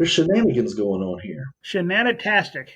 There's shenanigans going on here. Shenanitastic.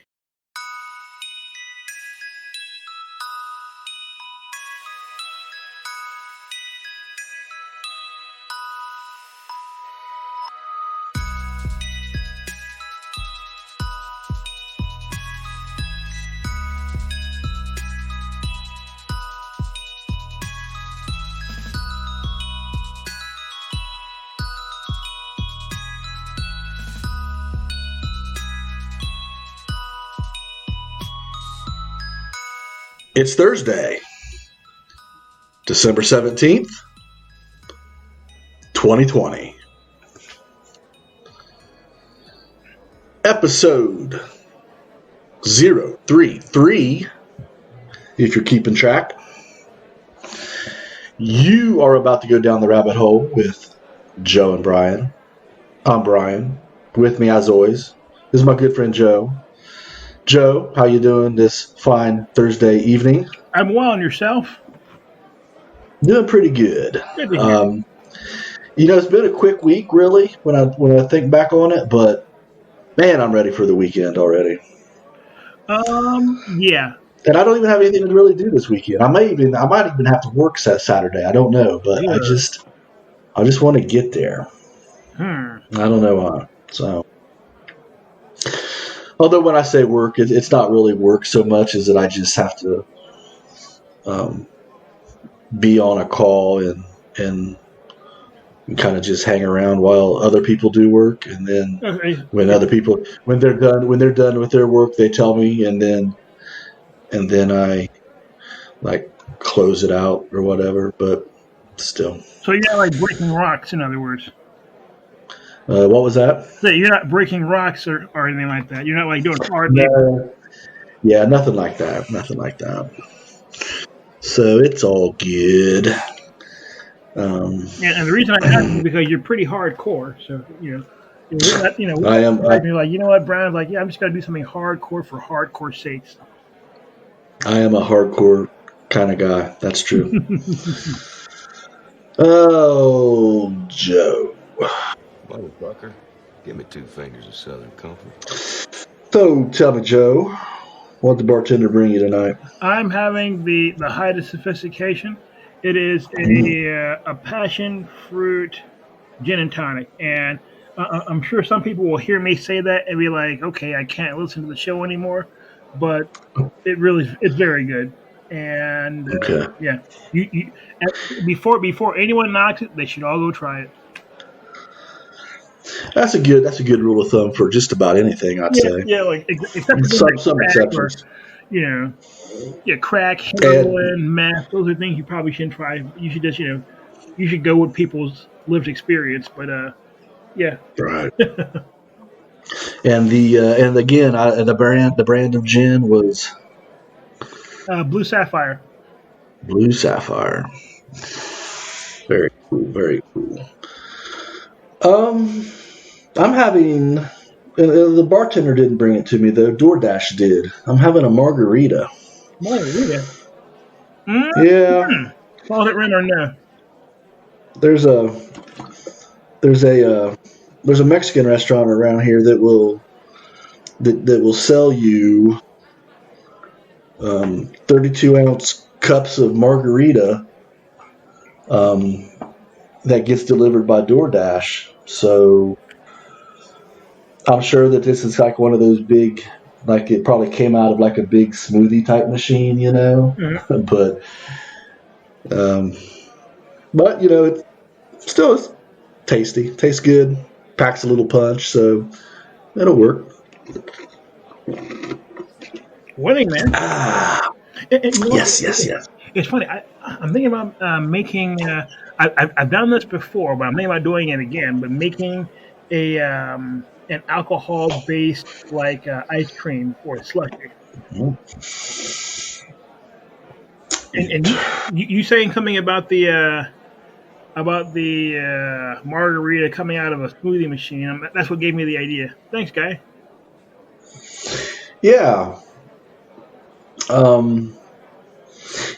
It's Thursday, December 17th, 2020. Episode 033, if you're keeping track. You are about to go down the rabbit hole with Joe and Brian. I'm Brian. With me, as always, is my good friend Joe. Joe, how you doing this fine Thursday evening? I'm well, and yourself? Doing pretty good. Good to hear. It's been a quick week, really, when I think back on it, but man, I'm ready for the weekend already. Yeah. And I don't even have anything to really do this weekend. I might even have to work Saturday. I don't know, but yeah. I just want to get there. I don't know why. So, although when I say work, it's not really work so much as that I just have to be on a call and kind of just hang around while other people do work, and then when they're done with their work, they tell me, and then I like close it out or whatever. But still. So you're not like breaking rocks, in other words. What was that? So you're not breaking rocks or anything like that. You're not like doing hard labor. Yeah, nothing like that. Nothing like that. So it's all good. And the reason I ask is because you're pretty hardcore. So I am. You're like, you know what, Brian's like, yeah, I'm just gonna do something hardcore for hardcore sakes. I am a hardcore kind of guy. That's true. Oh, Joe. Motherfucker, give me 2 fingers of Southern comfort. So, tell me, Joe, what did the bartender bring you tonight? I'm having the height of sophistication. It is a passion fruit gin and tonic, and I'm sure some people will hear me say that and be like, "Okay, I can't listen to the show anymore," but it's very good. And okay. Yeah, you before anyone knocks it, they should all go try it. That's a good rule of thumb for just about anything, I'd say. Yeah, like except for some exceptions. Or, crack, heroin, meth. Those are things you probably shouldn't try. You should just, you should go with people's lived experience. But yeah. Right. And the brand of gin was Blue Sapphire. Blue Sapphire. Very cool. Very cool. I'm having, the bartender didn't bring it to me though. DoorDash did. I'm having a margarita. Margarita? Yeah. Call it rent or no? There's a Mexican restaurant around here that will sell you 32-ounce cups of margarita that gets delivered by DoorDash. So I'm sure that this is like one of those big, like it probably came out of like a big smoothie type machine, Mm-hmm. But it's still tasty, tastes good, packs a little punch, so it'll work. Winning, man. Yes. It's funny. I'm thinking about making. I've done this before, but I'm thinking about doing it again. But making an alcohol-based like ice cream or slushy. And you saying something about the margarita coming out of a smoothie machine? That's what gave me the idea. Thanks, guy. Yeah.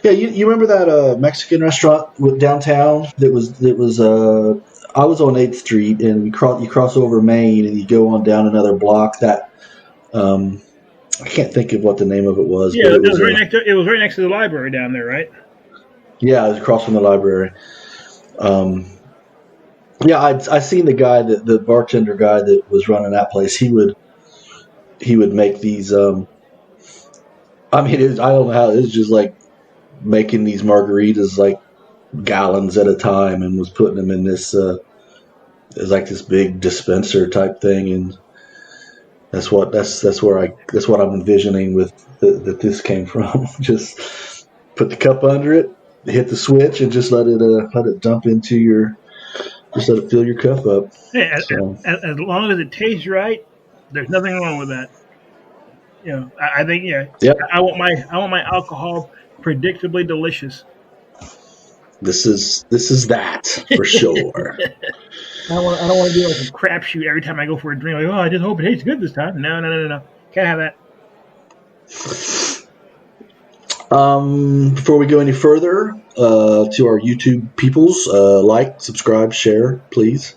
Yeah, you remember that Mexican restaurant downtown that was I was on 8th Street, and you cross over Main, and you go on down another block. That I can't think of what the name of it was, Yeah, but it it was was right next to the library down there, right? yeah, it was across from the library. Yeah, I seen the bartender guy that was running that place. He would make these. I mean, I don't know how it was just like making these margaritas like gallons at a time, and was putting them in this. It's like this big dispenser type thing, and that's what I'm envisioning with that this came from. Just put the cup under it, hit the switch, and just let it dump into just let it fill your cup up. Yeah, So as long as it tastes right, there's nothing wrong with that. I think yep, I want my alcohol predictably delicious. this is that for sure. I don't want to do like a crapshoot every time I go for a drink. Like, oh, I just hope it tastes good this time. No. Can't have that. Before we go any further, to our YouTube peoples, like, subscribe, share, please.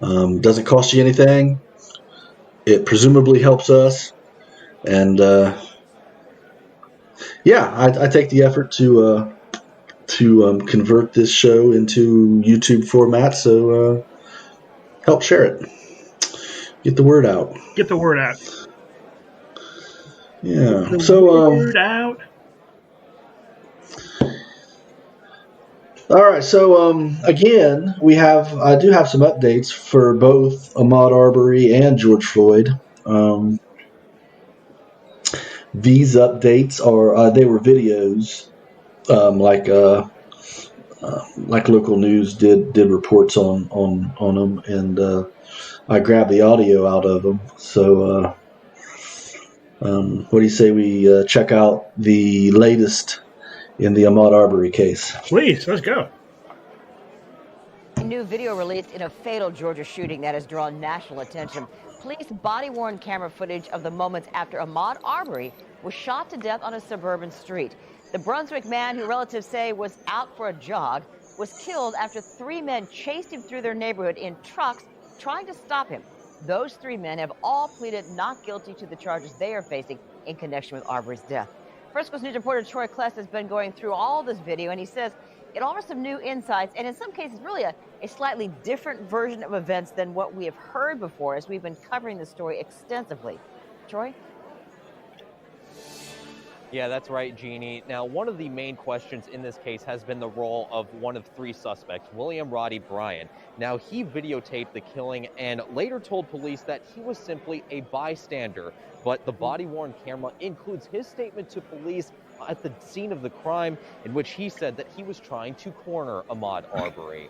Doesn't cost you anything. It presumably helps us, and I take the effort to convert this show into YouTube format. So help share it, get the word out. Get the word out. Yeah. Get the So word out. all right. So again, I do have some updates for both Ahmaud Arbery and George Floyd. These updates are they were videos, like local news did reports on them, and I grabbed the audio out of them. So what do you say we check out the latest in the Ahmaud Arbery case? Please, let's go. A new video released in a fatal Georgia shooting that has drawn national attention. Police body-worn camera footage of the moments after Ahmaud Arbery was shot to death on a suburban street. The Brunswick man, who relatives say was out for a jog, was killed after 3 men chased him through their neighborhood in trucks trying to stop him. Those 3 men have all pleaded not guilty to the charges they are facing in connection with Arbery's death. Frisco's News reporter Troy Kless has been going through all this video, and he says it offers some new insights, and in some cases, really a slightly different version of events than what we have heard before, as we've been covering the story extensively. Troy? Yeah, that's right, Jeannie. Now, one of the main questions in this case has been the role of one of 3 suspects, William Roddy Bryan. Now, he videotaped the killing and later told police that he was simply a bystander, but the body-worn camera includes his statement to police at the scene of the crime, in which he said that he was trying to corner Ahmaud Arbery.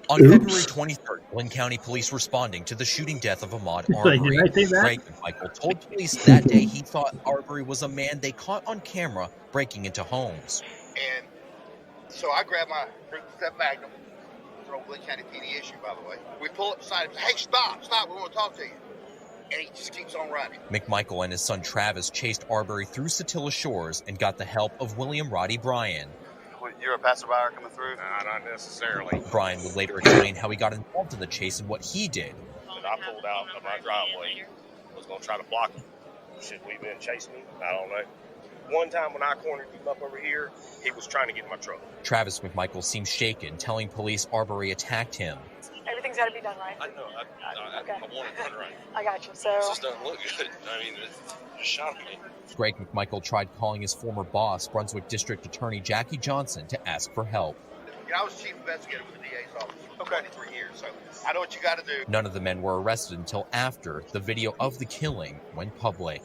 On February 23rd, Lynn County Police responding to the shooting death of Ahmaud Arbery. Greg McMichael told police that day he thought Arbery was a man they caught on camera breaking into homes. And so I grabbed my step Magnum, throw Lynn County PD issue, by the way. We pull up beside him, hey, stop, we want to talk to you. And he just keeps on running. McMichael and his son Travis chased Arbery through Satilla Shores and got the help of William Roddy Bryan. You're a passerby coming through? Nah, not necessarily. Bryan would later explain how he got involved in the chase and what he did. But I pulled out of my driveway, was going to try to block him. Should we been chasing him? I don't know. One time when I cornered him up over here, he was trying to get in my truck. Travis McMichael seemed shaken, telling police Arbery attacked him. Everything's got to be done right. I know. Okay. I want it done right. I got you. So It just doesn't look good. I mean, it just shot me. Greg McMichael tried calling his former boss, Brunswick District Attorney Jackie Johnson, to ask for help. I was chief investigator with the DA's office for 23 years, so I know what you got to do. None of the men were arrested until after the video of the killing went public.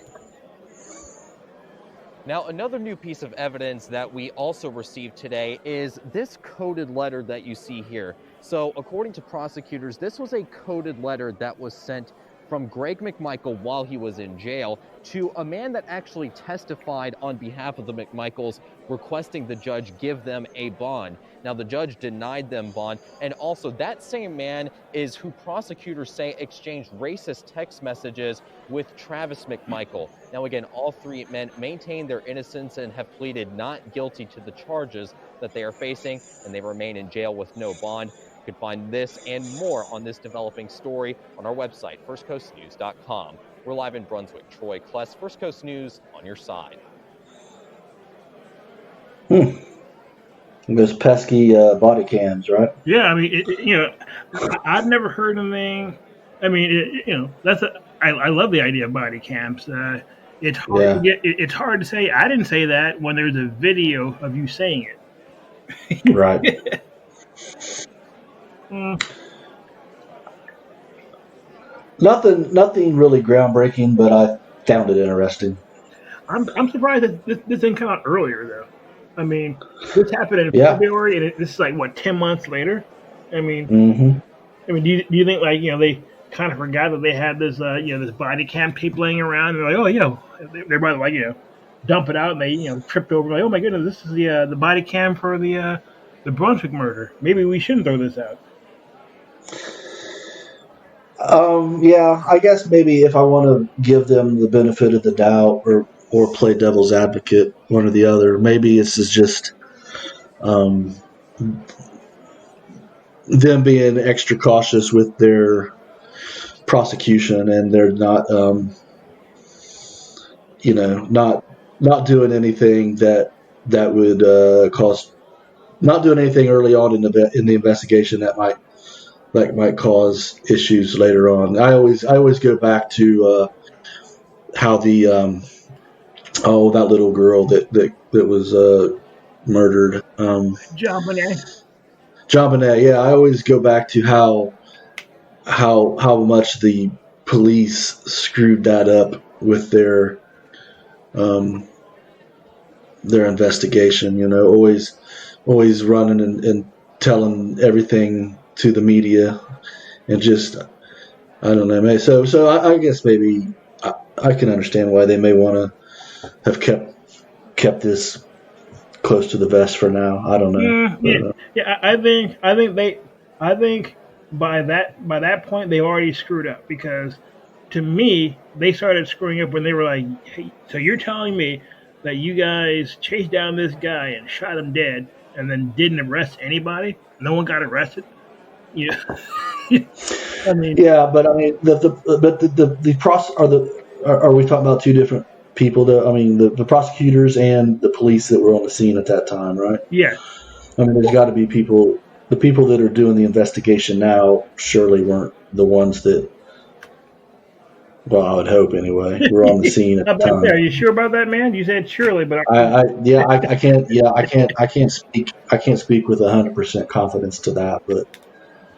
Now, another new piece of evidence that we also received today is this coded letter that you see here. So, according to prosecutors, this was a coded letter that was sent from Greg McMichael while he was in jail to a man that actually testified on behalf of the McMichaels, requesting the judge give them a bond. Now, the judge denied them bond, and also that same man is who prosecutors say exchanged racist text messages with Travis McMichael. Now, again, all 3 men maintain their innocence and have pleaded not guilty to the charges that they are facing, and they remain in jail with no bond. You can find this and more on this developing story on our website, firstcoastnews.com. We're live in Brunswick. Troy Kless, First Coast News, on your side. Those pesky body cams, right? Yeah, I mean, I've never heard anything. I mean, I love the idea of body cams. It's hard. Yeah. It's hard to say. I didn't say that when there's a video of you saying it. Right. Nothing really groundbreaking, but I found it interesting. I'm surprised that this didn't come out earlier, though. I mean, this happened in February, and this is like what 10 months later. I mean, do you think they kind of forgot that they had this this body cam tape laying around? And they're like, oh they're about to dump it out, and they tripped over like, oh my goodness, this is the body cam for the Brunswick murder. Maybe we shouldn't throw this out. Yeah, I guess maybe if I want to give them the benefit of the doubt or play devil's advocate, one or the other, maybe this is just them being extra cautious with their prosecution, and they're not not doing anything that would cause, not doing anything early on in the investigation that might cause issues later on. I always go back to how the that little girl that was murdered. John Bonet. Yeah, I always go back to how much the police screwed that up with their investigation. Always running and telling everything to the media, and just I don't know. Maybe, so I guess maybe I can understand why they may want to have kept this close to the vest for now. I don't know. I think by that point they've already screwed up, because to me they started screwing up when they were like, hey, so you're telling me that you guys chased down this guy and shot him dead and then didn't arrest anybody? No one got arrested? Yeah. I mean, yeah, but I mean, the process are we talking about two different people? The prosecutors and the police that were on the scene at that time, right? Yeah. I mean, there's got to be people. The people that are doing the investigation now surely weren't the ones that. Well, I would hope anyway. We're on the scene at the time. Are you sure about that, man? You said surely, but I can't. Yeah, I can't speak. I can't speak with 100% confidence to that, but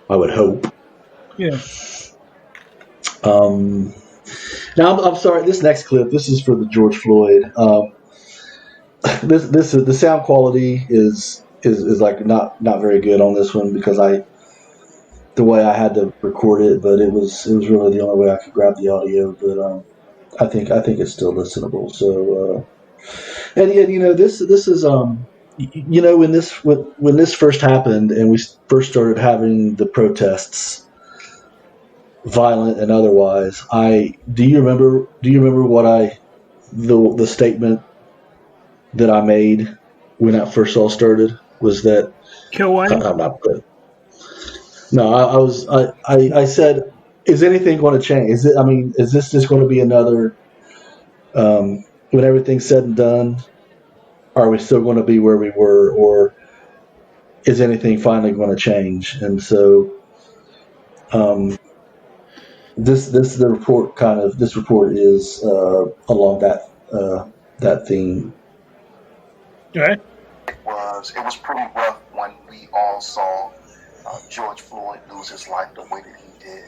I would hope. Yeah. Now I'm sorry. This next clip. This is for the George Floyd. This is the sound quality is like not very good on this one, because the way I had to record it, but it was really the only way I could grab the audio. But I think it's still listenable. So and this is when this first happened and we first started having the protests, violent and otherwise. Do you remember what the statement that I made when that first all started was that kill one? I'm not good. No, I said, is anything going to change? Is this just going to be another, when everything's said and done, are we still going to be where we were, or is anything finally going to change? And so, this report is along that theme. Okay. It was pretty rough when we all saw George Floyd lose his life the way that he did.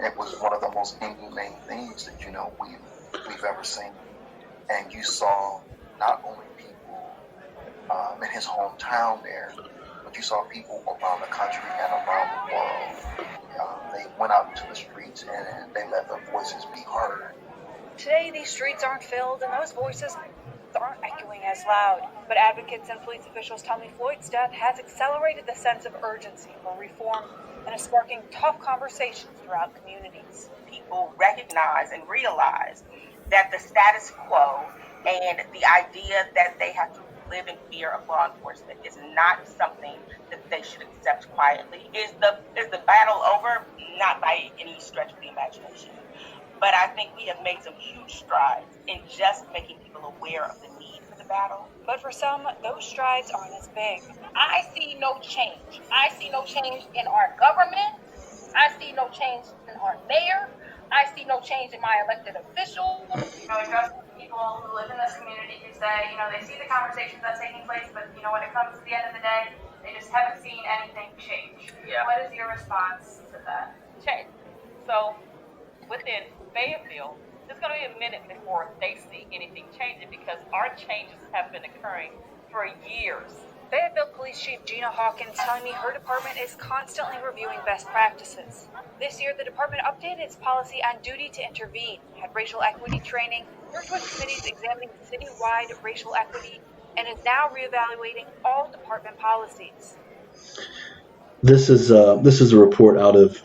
It was one of the most inhumane things that we've ever seen. And you saw not only people in his hometown there, but you saw people around the country and around the world. They went out into the streets and they let their voices be heard. Today, these streets aren't filled, and those voices aren't echoing as loud. But advocates and police officials tell me Floyd's death has accelerated the sense of urgency for reform and is sparking tough conversations throughout communities. People recognize and realize that the status quo and the idea that they have to live in fear of law enforcement is not something that they should accept quietly. Is the battle over? Not by any stretch of the imagination. But I think we have made some huge strides in just making people aware of the need for the battle. But for some, those strides aren't as big. I see no change. I see no change in our government. I see no change in our mayor. I see no change in my elected officials. Address people who live in this community who say, they see the conversations that's taking place, but, when it comes to the end of the day, they just haven't seen anything change. Yeah. What is your response to that? Change. So, within Fayetteville, it's going to be a minute before they see anything changing because our changes have been occurring for years. Fayetteville Police Chief Gina Hawkins telling me her department is constantly reviewing best practices. This year, the department updated its policy on duty to intervene, had racial equity training, worked with committees examining citywide racial equity, and is now reevaluating all department policies. This is a report out of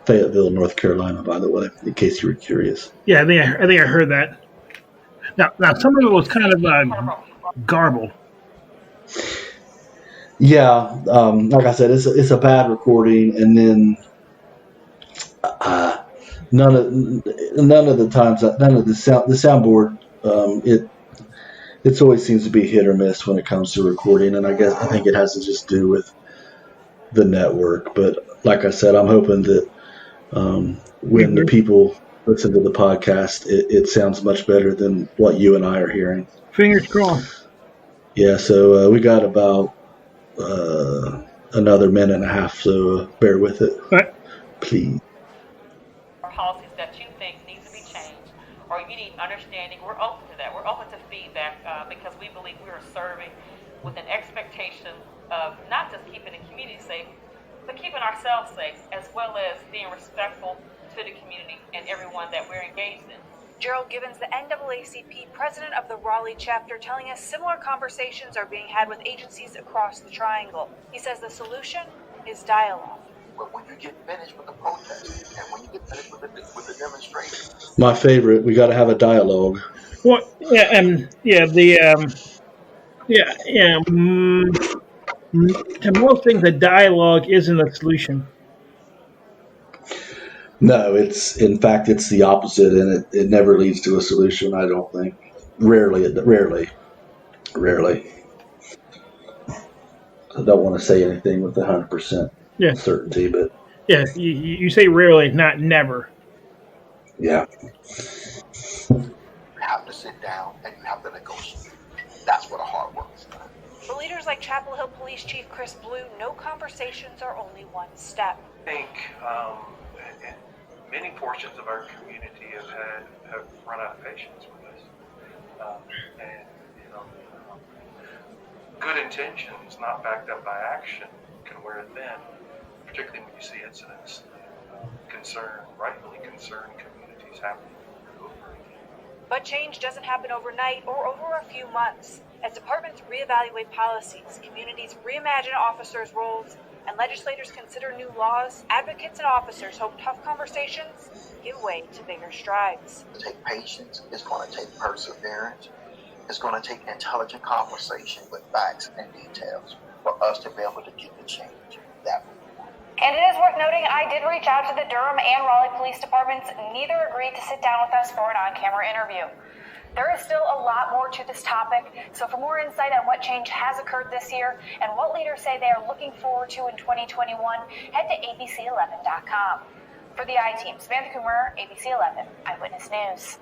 Fayetteville, North Carolina, by the way, in case you were curious. Yeah, I think I heard that. Now some of it was kind of garbled. Yeah, like I said, it's a bad recording, and then none of the times, none of the soundboard, it always seems to be hit or miss when it comes to recording, and I think it has to just do with the network. But like I said, I'm hoping that when the people listen to the podcast, it sounds much better than what you and I are hearing. Fingers crossed. Yeah, so we got about another minute and a half, so bear with it, please. Policies that you think needs to be changed, or you need understanding, we're open to that. We're open to feedback because we believe we are serving with an expectation of not just keeping the community safe, but keeping ourselves safe, as well as being respectful to the community and everyone that we're engaged in. Gerald Gibbons, the NAACP president of the Raleigh chapter, telling us similar conversations are being had with agencies across the triangle. He says the solution is dialogue. But when you get finished with the protest and when you get finished with the demonstration, My favorite, we got to have a dialogue. Well, to most things, a dialogue isn't a solution. No, in fact, it's the opposite, and it never leads to a solution, I don't think. Rarely. I don't want to say anything with 100% certainty, but... Yeah, you say rarely, not never. Yeah. You have to sit down and you have to negotiate. That's what a hard work is. For leaders like Chapel Hill Police Chief Chris Blue, no conversations are only one step. I think many portions of our community have run out of patience with us. Good intentions not backed up by action can wear thin, particularly when you see incidents that rightfully concern communities happening over and over again. But change doesn't happen overnight or over a few months. As departments reevaluate policies, communities reimagine officers' roles, and legislators consider new laws, advocates and officers hope tough conversations give way to bigger strides. It's going to take patience. It's going to take perseverance. It's going to take intelligent conversation with facts and details for us to be able to get the change that we want. And it is worth noting, I did reach out to the Durham and Raleigh police departments. Neither agreed to sit down with us for an on-camera interview. There is still a lot more to this topic, so for more insight on what change has occurred this year and what leaders say they are looking forward to in 2021, head to abc11.com. For the I-Team, Samantha Coomer, ABC 11 Eyewitness News.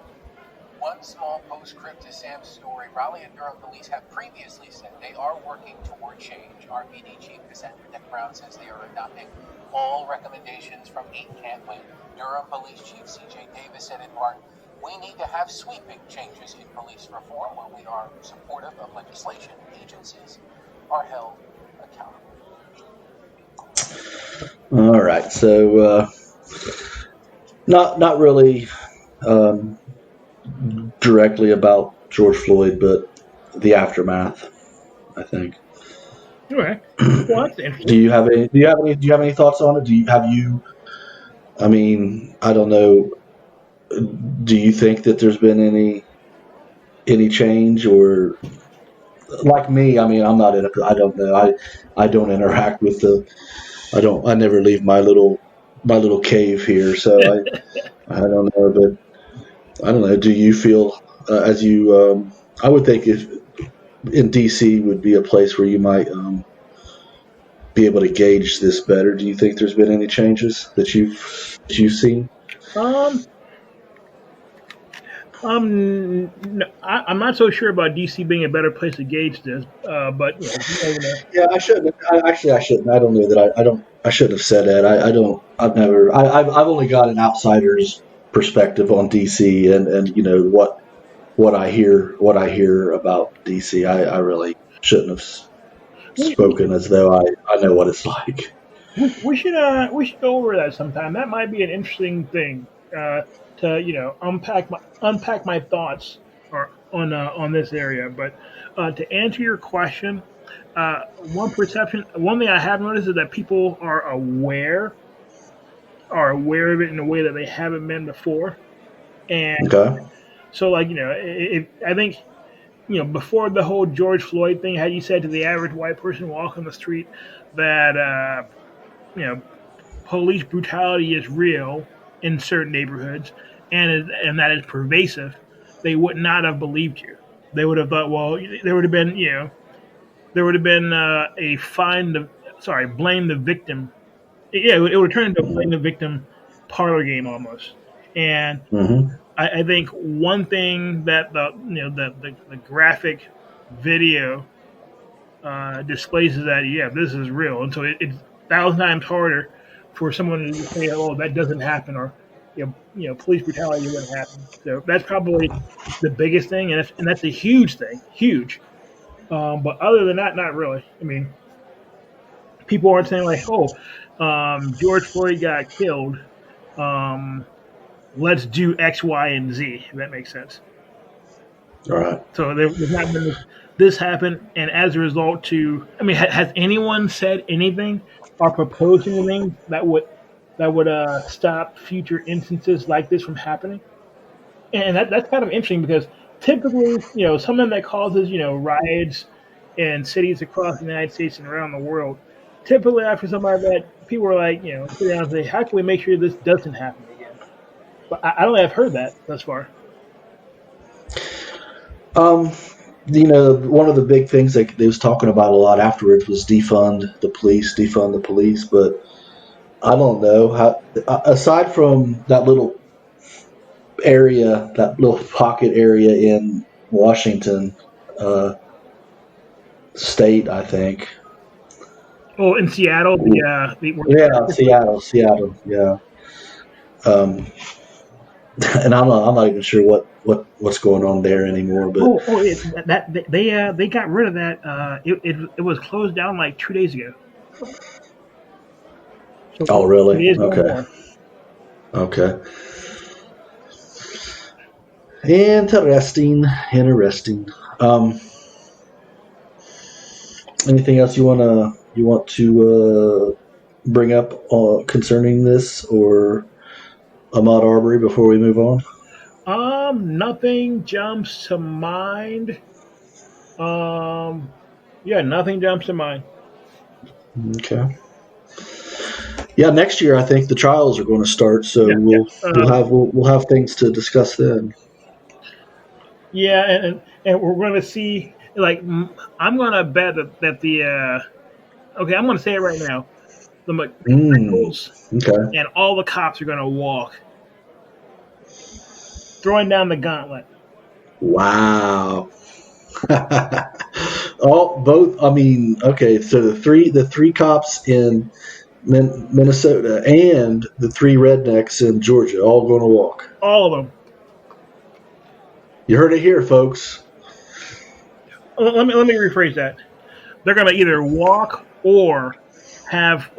One small postscript to Sam's story. Raleigh and Durham police have previously said they are working toward change. RPD Chief Cassandra Dick Brown says they are adopting all recommendations from 8 Can't Win. Durham Police Chief C.J. Davis said in part, "We need to have sweeping changes in police reform where we are supportive of legislation. Agencies are held accountable." All right, so not really directly about George Floyd, but the aftermath, I think. All right. Well, that's interesting. Do you have any thoughts on it? I mean, I don't know. Do you think that there's been any change, or like me, I mean, I'm not in a. I don't know. I don't interact with the. I never leave my little cave here, so I don't know, but I don't know. Do you feel as you? I would think if in DC would be a place where you might be able to gauge this better. Do you think there's been any changes that you've seen? No, I'm not so sure about DC being a better place to gauge this, but you know. Yeah, I shouldn't. I shouldn't. I don't know that I don't. I shouldn't have said that. I don't. I've never. I've only got an outsider's perspective on DC, and you know what I hear about DC. I really shouldn't have spoken as though I know what it's like. We should go over that sometime. That might be an interesting thing to unpack my thoughts on this area. But to answer your question, one thing I have noticed is that people are aware of it in a way that they haven't been before, and Okay. so like I think before the whole George Floyd thing, had you said to the average white person walking the street that police brutality is real in certain neighborhoods and that is pervasive, they would not have believed you. They would have thought, well, there would have been a blame the victim. Yeah, it would turn into a blame the victim parlor game almost. And Mm-hmm. I think one thing that the graphic video displays is that this is real, and so it's 1,000 times harder for someone to say, oh, that doesn't happen, or police brutality wouldn't happen. So that's probably the biggest thing, and that's a huge thing, huge. But other than that, not really. I mean, people aren't saying like, oh, George Floyd got killed. Let's do X, Y, and Z. If that makes sense. All right. So there's not been this happened, and as a result, has anyone said anything or proposed anything that would stop future instances like this from happening? And that's kind of interesting because typically, something that causes riots in cities across the United States and around the world, typically after something like that, people are like, sit down and say, how can we make sure this doesn't happen again? But I don't think I've heard that thus far. One of the big things that they was talking about a lot afterwards was defund the police. But I don't know how, aside from that little area, that little pocket area in Washington state, I think. Oh, in Seattle, Seattle, yeah. And I'm not even sure what's going on there anymore. But they got rid of that. It was closed down like 2 days ago. So oh, really? Okay. Okay. Interesting. Anything else you want to bring up concerning this or Ahmaud Arbery before we move on? Nothing jumps to mind. Nothing jumps to mind. Okay. Yeah, next year I think the trials are going to start, so we'll have things to discuss then. Yeah, and we're going to see. Like, I'm going to bet that the I'm going to say it right now. The McDonald's and all the cops are going to walk, throwing down the gauntlet. Wow. Both. I mean, okay. So the three cops in Minnesota and the three rednecks in Georgia all going to walk. All of them. You heard it here, folks. Let me rephrase that. They're going to either walk or have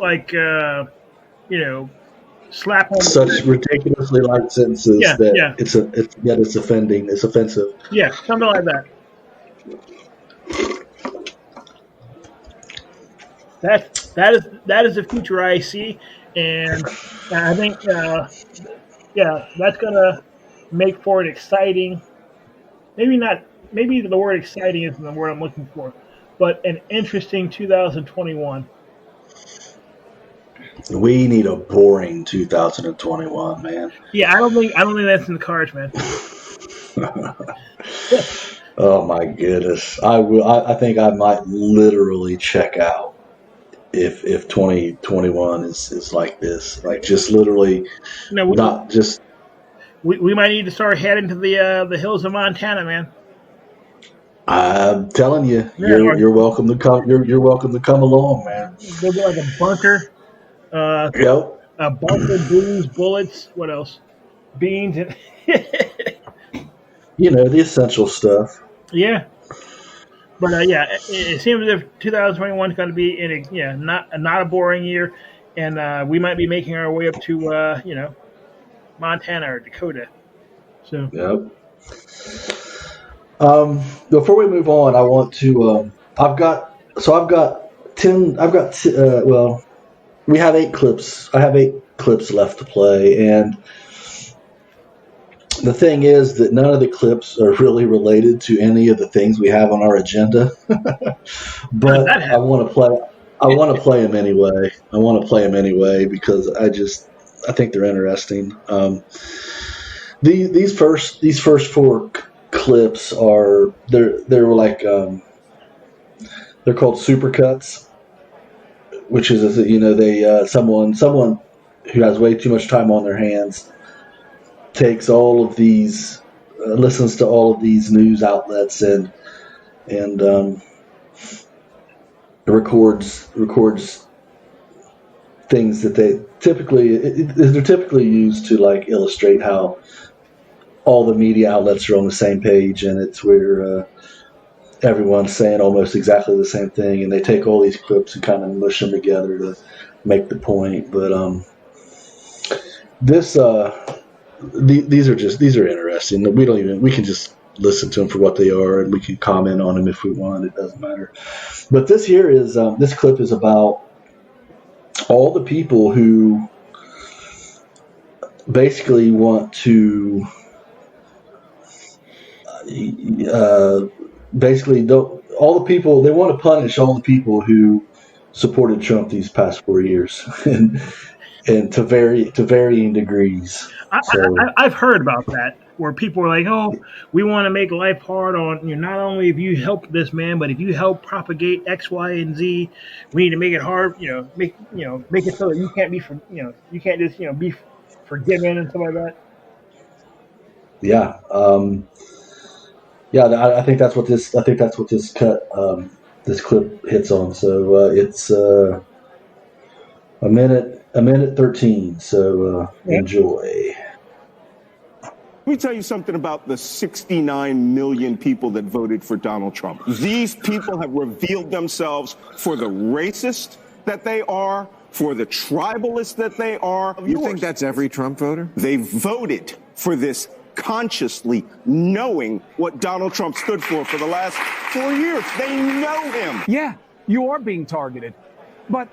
slap on such ridiculously light sentences it's offending. It's offensive. Yeah, something like that. That is the future I see, and I think that's gonna make for an exciting, maybe not maybe the word exciting isn't the word I'm looking for, but an interesting 2021. We need a boring 2021, man. Yeah, I don't think that's in the cards, man. Oh my goodness, I will. I think I might literally check out if 2021 is like this, like just literally No, not just. we might need to start heading to the hills of Montana, man. I'm telling you, Yeah, or you're welcome to come. You're welcome to come along, man. go get like a bunker, Yep. a bunker, booze, bullets. What else? Beans and You know, the essential stuff. yeah. But yeah, it seems as if 2021 is going to be not a boring year, and we might be making our way up to Montana or Dakota. So Yep. Before we move on, I want to. I've got 10. Well, we have 8 clips. I have 8 clips left to play, and the thing is that none of the clips are really related to any of the things we have on our agenda. But I want to play. I want to play them anyway. I want to play them anyway because I think they're interesting. These first 4 clips they're like they're called supercuts, which is they someone who has way too much time on their hands takes all of these listens to all of these news outlets and records things that they're typically used to like illustrate how all the media outlets are on the same page, and it's where everyone's saying almost exactly the same thing, and they take all these clips and kind of mush them together to make the point. But these are interesting. We can just listen to them for what they are, and we can comment on them if we want. It doesn't matter. But this clip is about all the people who basically want to all the people they want to punish all the people who supported Trump these past 4 years, and to varying degrees. I've heard about that where people are like, "Oh, we want to make life hard on not only if you help this man, but if you help propagate X, Y, and Z, we need to make it hard. Make it so that you can't you can't just be forgiven and stuff like that." Yeah, I think that's what this this clip hits on. So it's a minute 13. So enjoy. Let me tell you something about the 69 million people that voted for Donald Trump. These people have revealed themselves for the racist that they are, for the tribalist that they are. You think that's every Trump voter? They voted for this consciously, knowing what Donald Trump stood for the last 4 years. They know him. Yeah, you are being targeted, but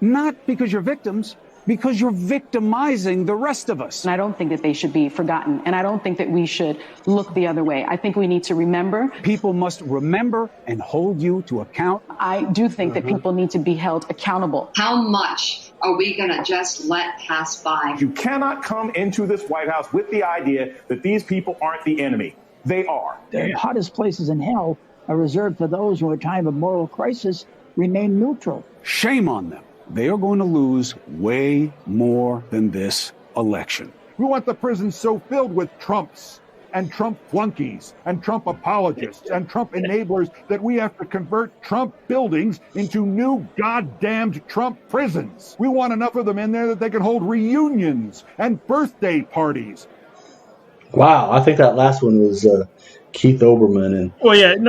not because you're victims, because you're victimizing the rest of us. And I don't think that they should be forgotten, and I don't think that we should look the other way. I think we need to remember. People must remember and hold you to account. I do think that people need to be held accountable. How much are we going to just let pass by? You cannot come into this White House with the idea that these people aren't the enemy. They are. The hottest places in hell are reserved for those who, at a time of moral crisis, remain neutral. Shame on them. They are going to lose way more than this election. We want the prisons so filled with Trumps and Trump flunkies and Trump apologists and Trump enablers that we have to convert Trump buildings into new goddamned Trump prisons. We want enough of them in there that they can hold reunions and birthday parties. Wow, I think that last one was Keith Olbermann, and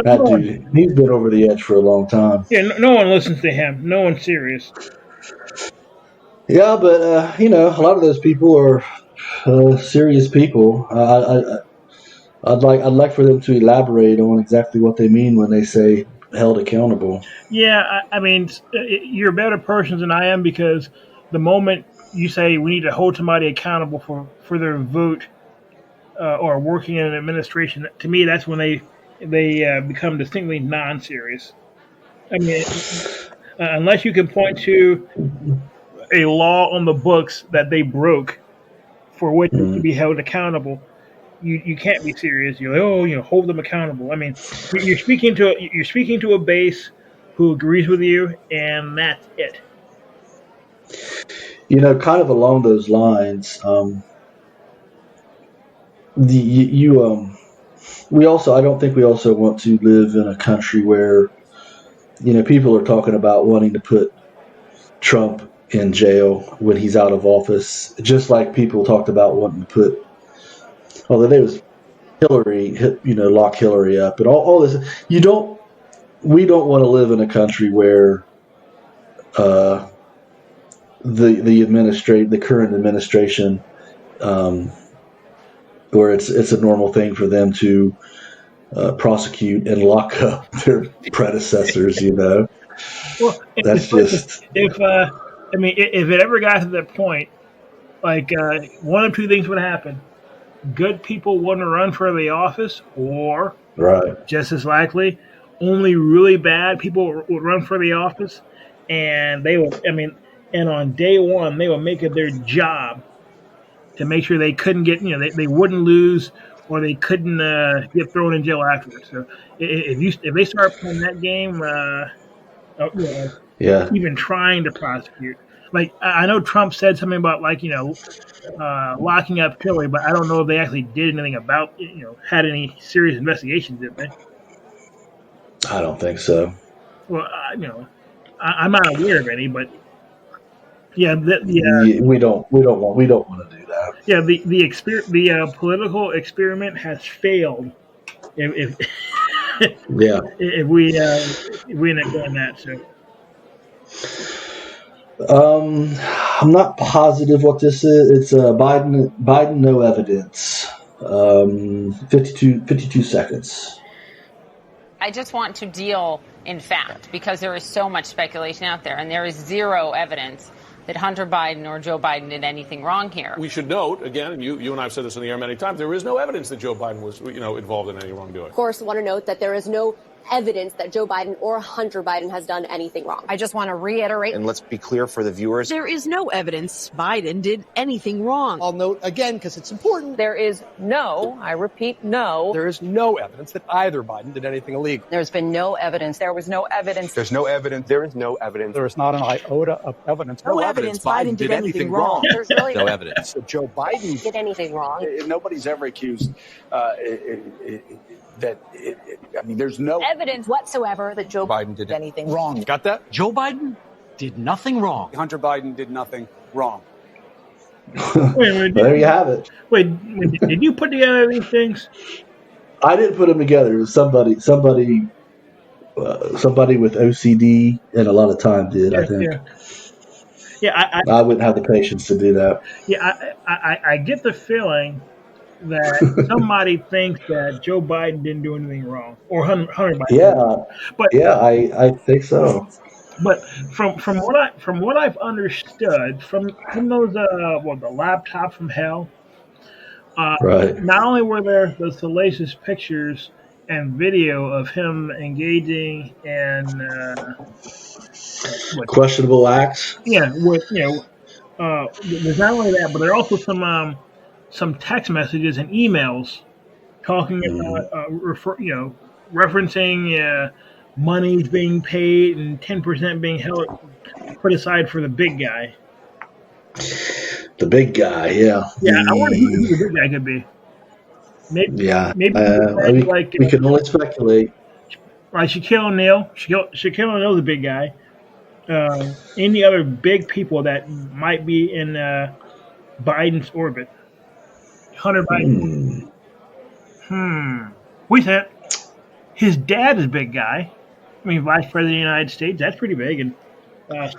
that dude, he's been over the edge for a long time. Yeah, no one listens to him. No one's serious. Yeah, but a lot of those people are serious people. I'd like for them to elaborate on exactly what they mean when they say held accountable. Yeah, I mean, you're better persons than I am, because the moment you say we need to hold somebody accountable for their vote or working in an administration, to me, that's when they they become distinctly non-serious. I mean, unless you can point to a law on the books that they broke for which they should be held accountable, you can't be serious. You're like, oh, hold them accountable. I mean, you're speaking to a base who agrees with you, and that's it. Kind of along those lines, I don't think we also want to live in a country where, people are talking about wanting to put Trump in jail when he's out of office, just like people talked about wanting to put, although there was Hillary, lock Hillary up and all this. We don't want to live in a country where the current administration, where it's a normal thing for them to prosecute and lock up their predecessors. Well, That's just if it ever got to that point, like one of two things would happen: good people want to run for the office, or right. Just as likely, only really bad people would run for the office, and they would. And on day one, they would make it their job to make sure they couldn't get, they wouldn't lose, or they couldn't get thrown in jail afterwards. So if they start playing that game, Yeah. even trying to prosecute, like I know Trump said something about locking up Hillary, but I don't know if they actually did anything about had any serious investigations, did they? I don't think so. Well, I'm not aware of any, but yeah, we don't want to do that. Yeah, the political experiment has failed. If yeah, if we end up doing that, so. I'm not positive what this is. It's Biden, no evidence. 52 seconds. I just want to deal in fact, because there is so much speculation out there, and there is zero evidence that Hunter Biden or Joe Biden did anything wrong here. We should note, again, and you and I have said this in the air many times, there is no evidence that Joe Biden was, involved in any wrongdoing. Of course, I want to note that there is no evidence that Joe Biden or Hunter Biden has done anything wrong. I just want to reiterate. And let's be clear for the viewers. There is no evidence Biden did anything wrong. I'll note again, because it's important. There is no, I repeat, no. There is no evidence that either Biden did anything illegal. There's been no evidence. There was no evidence. There's no evidence. There is no evidence. There is not an iota of evidence. No evidence Biden did anything wrong. There's really no evidence. That Joe Biden did anything wrong. Nobody's ever accused there's no evidence whatsoever that Joe Biden did anything wrong. Got that? Joe Biden did nothing wrong. Hunter Biden did nothing wrong. wait, there you have it. Wait, did you put together these things? I didn't put them together. It was somebody with OCD and a lot of time did. I think. Yeah, I wouldn't have the patience to do that. Yeah, I get the feeling that somebody thinks that Joe Biden didn't do anything wrong, or Hunter Biden. Yeah, but yeah, I think so. But from what I've understood from those the laptop from hell, right. Not only were there those salacious pictures and video of him engaging in questionable acts. Yeah, with there's not only that, but there are also some text messages and emails talking about referencing monies being paid and 10% being put aside for the big guy. The big guy, yeah. Yeah, I wonder who the big guy could be. Maybe we can only speculate. Like Shaquille O'Neal. Shaquille O'Neal's a big guy. Any other big people that might be in Biden's orbit? Hunter Biden. We said his dad is a big guy. I mean, Vice President of the United States. That's pretty big, and yeah,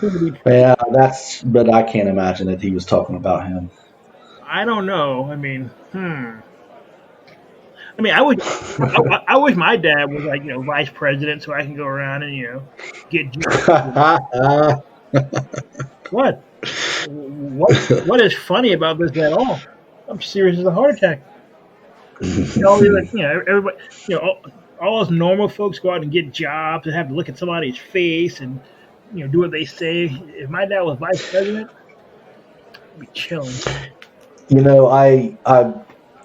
but I can't imagine that he was talking about him. I don't know. I mean, I wish my dad was like vice president, so I can go around and get. What is funny about this at all? I'm serious as a heart attack. Everybody, all us normal folks go out and get jobs and have to look at somebody's face and do what they say. If my dad was vice president, I'd be chilling.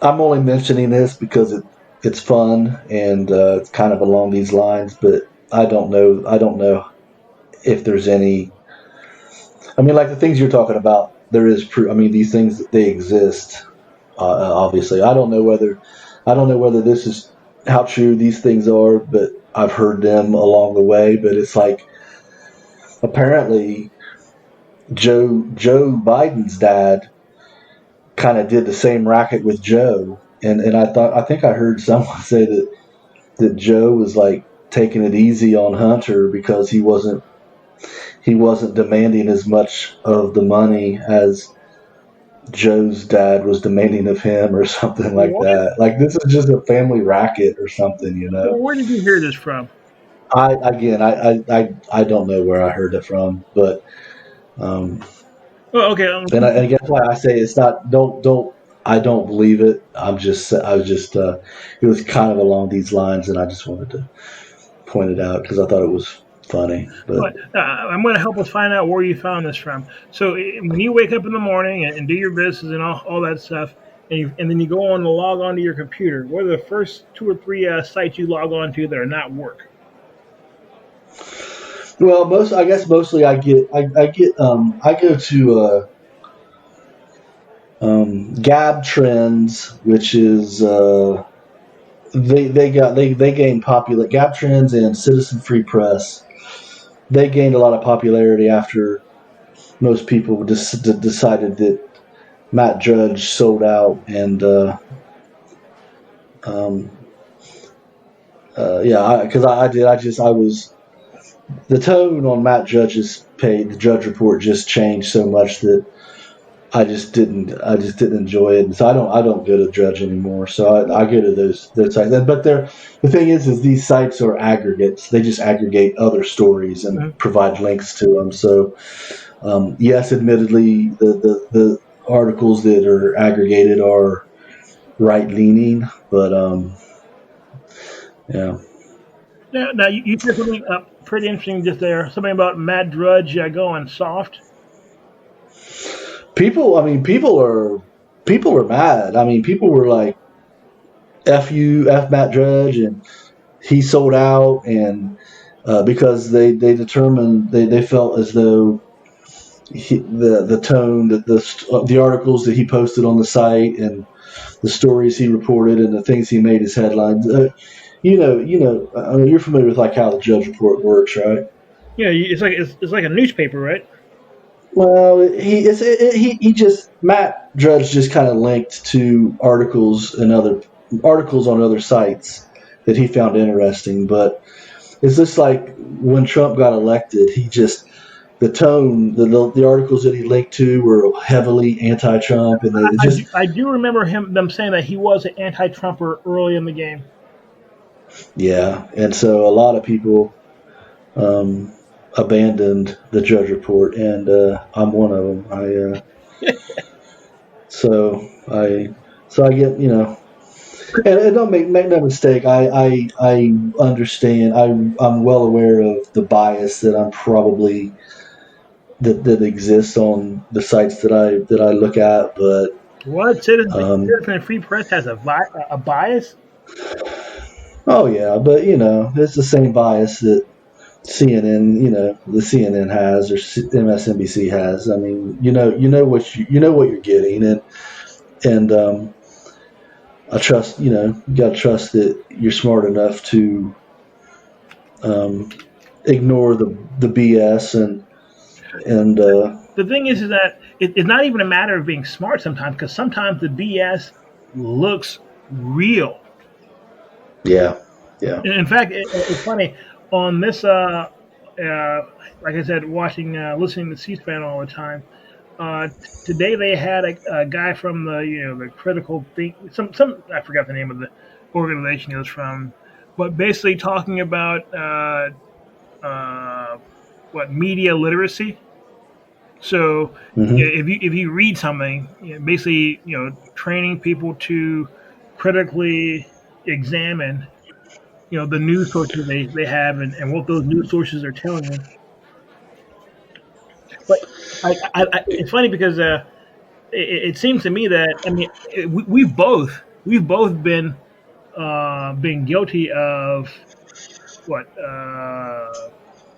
I'm only mentioning this because it's fun and it's kind of along these lines, but I don't know. I don't know if there's any. I mean, like the things you're talking about, there is proof. I mean, these things they exist. Obviously, I don't know whether this is how true these things are, but I've heard them along the way. But it's like apparently Joe Biden's dad kind of did the same racket with Joe, and I think I heard someone say that Joe was like taking it easy on Hunter because he wasn't demanding as much of the money as Joe's dad was demanding of him or something like What? that. Like this is just a family racket or something, Well, where did you hear this from? I don't know where I heard it from, but Oh, okay. and I guess why I say it's not. I don't believe it. I was just it was kind of along these lines, and I just wanted to point it out because I thought it was funny. But I'm going to help us find out where you found this from. So when you wake up in the morning and do your business and all that stuff, and then you go on to log onto your computer, what are the first 2 or 3 sites you log on to that are not work? well, mostly I go to Gab Trends, which is they gained popular Gab Trends and Citizen Free Press. They gained a lot of popularity after most people decided that Matt Judge sold out, and because I did. I was the tone on Matt Judge's page, the Judge Report, just changed so much that I just didn't enjoy it. And so I don't go to Judge anymore. So I go to those sites. But the thing is these sites are aggregates. They just aggregate other stories and provide links to them. So yes, admittedly, the articles that are aggregated are right leaning, but yeah. Now you said something pretty interesting just there. Something about Matt Drudge going soft. People are mad. I mean, people were like, "F you, F Matt Drudge," and he sold out, and because they determined they felt as though the tone that the articles that he posted on the site and the stories he reported and the things he made as headlines. I mean, you're familiar with like how the Judge Report works, right? Yeah, it's like a newspaper, right? Well, he just Matt Drudge just kind of linked to articles and other articles on other sites that he found interesting, but it's just like when Trump got elected, he just the tone, the articles that he linked to were heavily anti-Trump, and I do remember them saying that he was an anti-Trumper early in the game. Yeah, and so a lot of people abandoned the Judge Report, and I'm one of them. So I get and don't make no mistake. I understand. I'm well aware of the bias that I'm probably that exists on the sites that I look at, but what Citizen Free Press has a bias? Oh yeah, but it's the same bias that CNN, the CNN has or MSNBC has. I mean, you know what you're getting, and I trust, you got to trust that you're smart enough to ignore the BS and the thing is that it's not even a matter of being smart sometimes, because sometimes the BS looks real. Yeah. In fact, it's funny on this. Like I said, listening to C-SPAN all the time. Today they had a guy from the critical think some I forgot the name of the organization he was from, but basically talking about what media literacy. So if you read something, basically training people to critically examine the news sources they have and what those news sources are telling them. But it's funny because it seems to me that we've both been guilty of what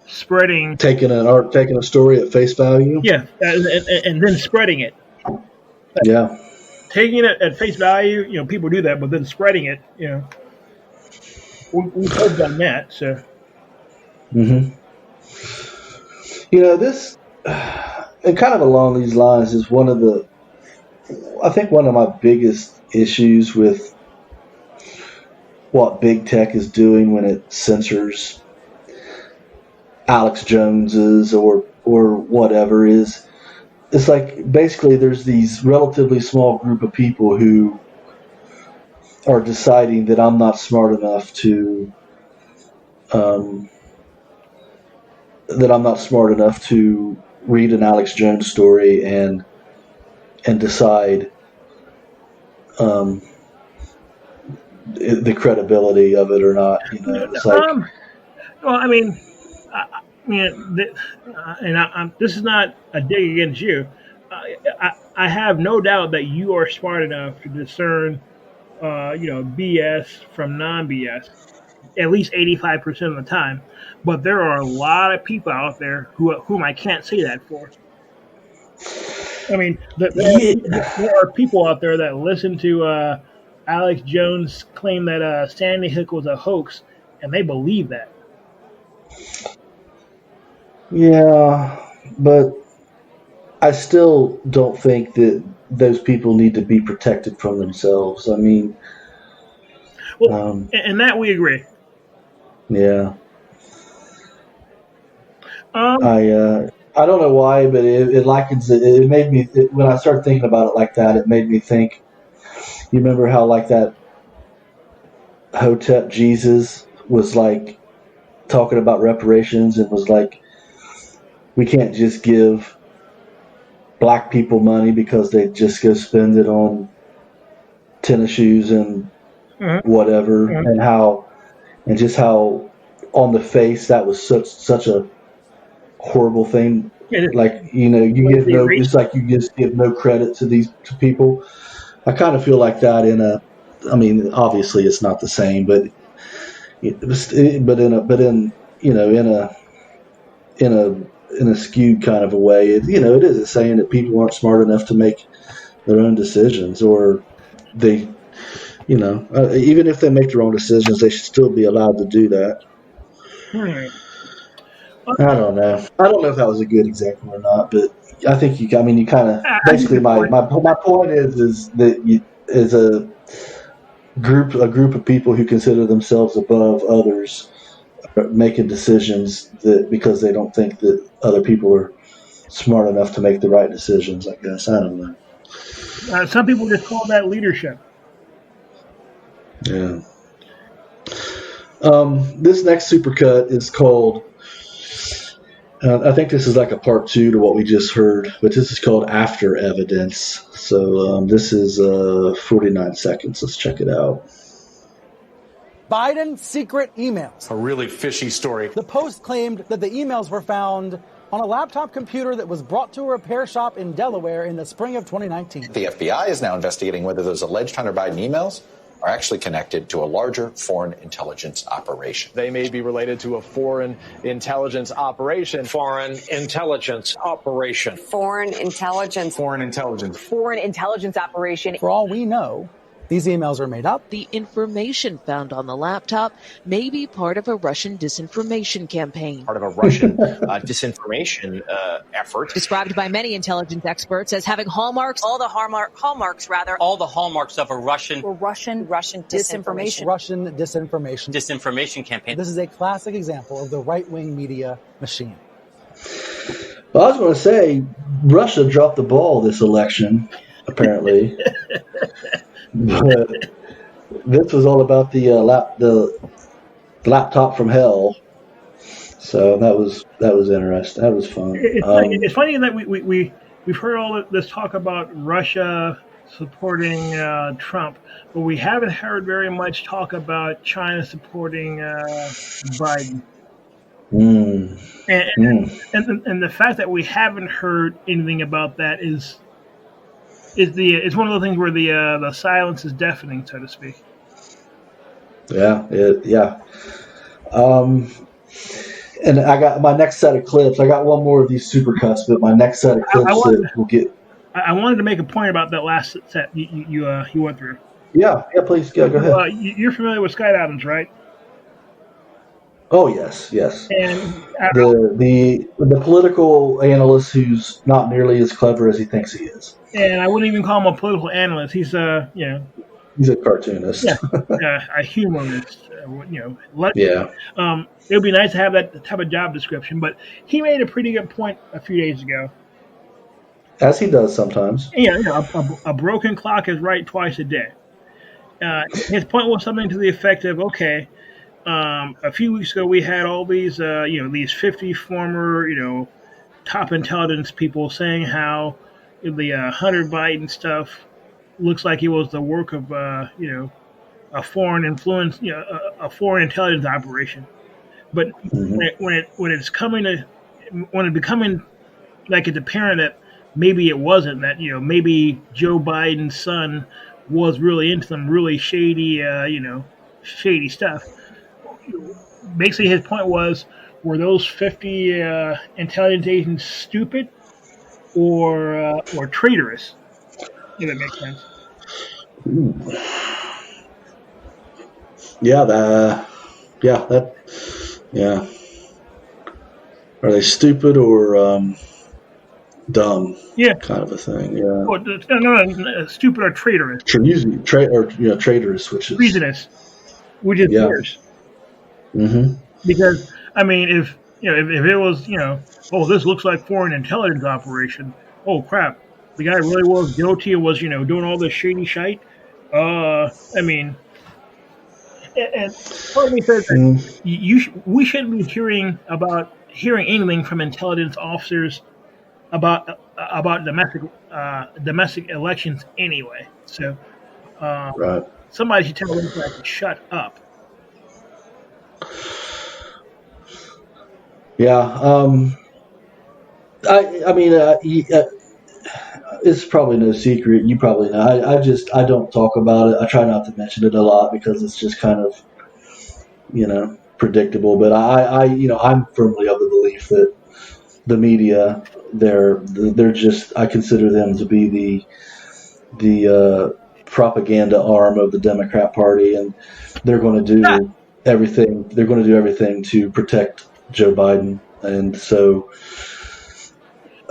spreading, taking a story at face value. Yeah, and then spreading it. Yeah, taking it at face value, people do that, but then spreading it, we've both done that. So, this, and kind of along these lines, is one of my biggest issues with what big tech is doing when it censors Alex Jones's or whatever is. It's like basically there's these relatively small group of people who are deciding that I'm not smart enough to read an Alex Jones story and decide the credibility of it or not. It's like, well, this is not a dig against you. I have no doubt that you are smart enough to discern, BS from non-BS, at least 85% of the time. But there are a lot of people out there whom I can't say that for. There are people out there that listen to Alex Jones claim that Sandy Hook was a hoax, and they believe that. Yeah, but I still don't think that those people need to be protected from themselves. And that we agree. Yeah. I don't know why, but it made me, when I started thinking about it like that, it made me think, you remember how like that Hotep Jesus was like talking about reparations and was like, we can't just give black people money because they just go spend it on tennis shoes and whatever, and how on the face that was such a horrible thing. Like, it's like you just give no credit to people. I kind of feel like that obviously it's not the same, but in a skewed kind of a way, it is saying that people aren't smart enough to make their own decisions, or they, even if they make their own decisions, they should still be allowed to do that. I don't know. I don't know if that was a good example or not, but I think you kind of basically my point is that as a group of people who consider themselves above others are making decisions that because they don't think that other people are smart enough to make the right decisions. I guess I don't know. Some people just call that leadership. Yeah. This next supercut is called. I think this is like a part 2 to what we just heard, but this is called After Evidence. So this is 49 seconds. Let's check it out. Biden's secret emails. A really fishy story. The Post claimed that the emails were found on a laptop computer that was brought to a repair shop in Delaware in the spring of 2019. The FBI is now investigating whether those alleged Hunter Biden emails are actually connected to a larger foreign intelligence operation. They may be related to a foreign intelligence operation. Foreign intelligence operation. Foreign intelligence operation. For all we know, these emails are made up. The information found on the laptop may be part of a Russian disinformation campaign. Part of a Russian disinformation effort. Described by many intelligence experts as having hallmarks, all the hallmarks of a Russian disinformation. Russian disinformation campaign. This is a classic example of the right-wing media machine. Well, I was going to say, Russia dropped the ball this election, apparently. But this was all about the laptop from hell. So that was interesting. That was fun. It's funny that we've heard all this talk about Russia supporting Trump, but we haven't heard very much talk about China supporting Biden. And the fact that we haven't heard anything about that is it's one of the things where the silence is deafening, so to speak. Yeah, and I got my next set of clips. I got one more of these supercuts, but my next set of clips that we'll get. I wanted to make a point about that last set you went through. Yeah, please, go ahead. You're familiar with Scott Adams, right? Oh yes. And the political analyst who's not nearly as clever as he thinks he is. And I wouldn't even call him a political analyst. He's he's a cartoonist. A humorist. Yeah. It would be nice to have that type of job description, but he made a pretty good point a few days ago. As he does sometimes. A broken clock is right twice a day. His point was something to the effect of, okay, a few weeks ago we had all these, these 50 former, top intelligence people saying how the Hunter Biden stuff looks like it was the work of, a foreign influence, a foreign intelligence operation. But when it's becoming like it's apparent that maybe it wasn't, that maybe Joe Biden's son was really into some really shady stuff. Basically, his point was: were those 50 intelligence agents stupid or traitorous? If that makes sense. Yeah. Are they stupid or dumb? Yeah, kind of a thing. Yeah. Well, no, stupid or traitorous. Traitorous, which is treasonous, which is worse. Mm-hmm. Because if it was this looks like foreign intelligence operation. Oh crap, the guy really was guilty and was doing all this shady shite. And part of me says that we shouldn't be hearing anything from intelligence officers about domestic elections anyway. So somebody should tell them to shut up. Yeah. It's probably no secret. You probably know. I don't talk about it. I try not to mention it a lot because it's just kind of, predictable. But I'm firmly of the belief that the media, they're just, I consider them to be the propaganda arm of the Democrat Party, and they're going to do everything. They're going to do everything to protect Joe Biden, and so.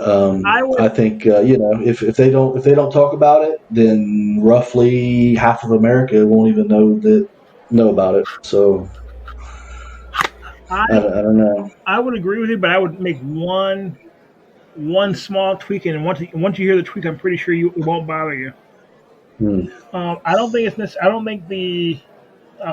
I think if they don't talk about it, then roughly half of America won't even know about it. So I don't know. I would agree with you, but I would make one small tweak, and once you hear the tweak, I'm pretty sure it won't bother you. I don't think I don't think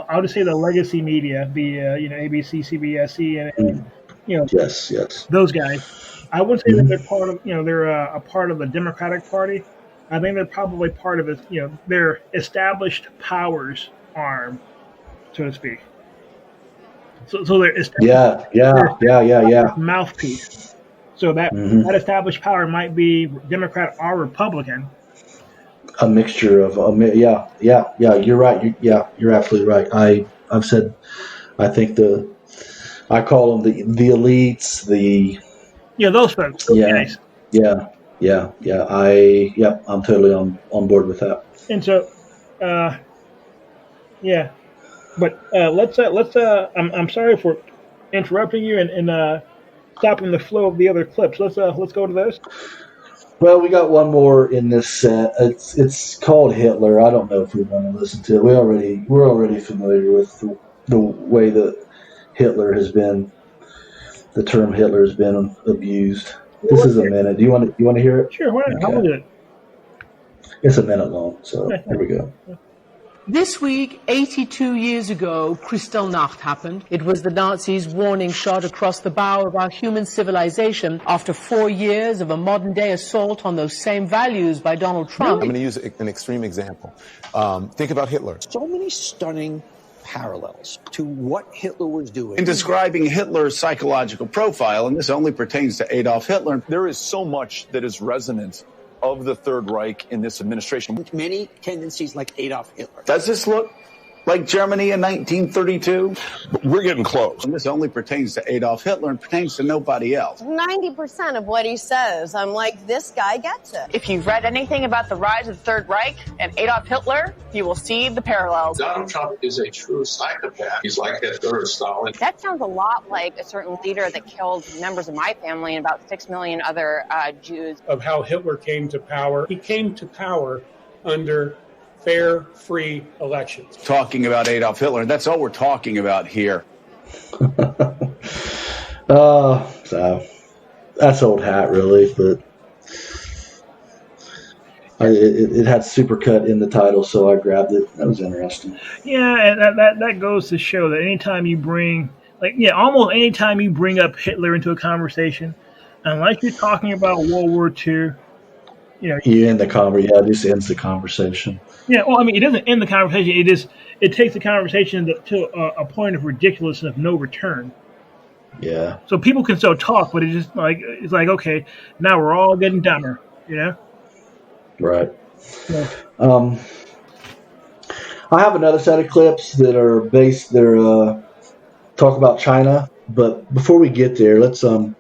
I'll just say the legacy media, the ABC, CBS, CNN, yes, those guys. I wouldn't say that they're part of they're a part of the Democratic Party. I think they're probably part of it. Their established powers arm, so to speak. So they're mouthpiece. So that established power might be Democrat or Republican. A mixture of You're right. You're absolutely right. I've said I think I call them the elites, those folks. Nice. I'm totally on board with that. And so, but let's. I'm sorry for interrupting you and stopping the flow of the other clips. Let's go to those. Well, we got one more in this set. It's called Hitler. I don't know if we want to listen to it. We're already familiar with the way that the term Hitler has been abused. This is a minute. Do you want to hear it? Sure. Why not? How long is it? It's a minute long. So here we go. This week, 82 years ago, Kristallnacht happened. It was the Nazis' warning shot across the bow of our human civilization after 4 years of a modern-day assault on those same values by Donald Trump. I'm going to use an extreme example. Think about Hitler. So many stunning parallels to what Hitler was doing. In describing Hitler's psychological profile, and this only pertains to Adolf Hitler, There is so much that is resonant of the Third Reich in this administration. Many tendencies like Adolf Hitler. does this look like Germany in 1932? We're getting close. And this only pertains to Adolf Hitler and pertains to nobody else. 90% of what he says, I'm like, this guy gets it. If you've read anything about the rise of the Third Reich and Adolf Hitler, you will see the parallels. Donald Trump is a true psychopath. He's like Hitler or Stalin. That sounds a lot like a certain leader that killed members of my family and about 6 million other Jews. Of how Hitler came to power. He came to power under fair, free elections. Talking about Adolf Hitler, that's all we're talking about here. So that's old hat, really, but it had supercut in the title, so I grabbed it. That was interesting. Yeah, and that goes to show that anytime you bring, almost anytime you bring up Hitler into a conversation, unless you're talking about World War II, You end the conversation. Yeah, it just ends the conversation. Yeah, well, I mean, it doesn't end the conversation. It takes the conversation to a point of ridiculousness of no return. Yeah. So people can still talk, but it's like okay, now we're all getting dumber, Right. Yeah. I have another set of clips that are based. They're talk about China, but before we get there, let's on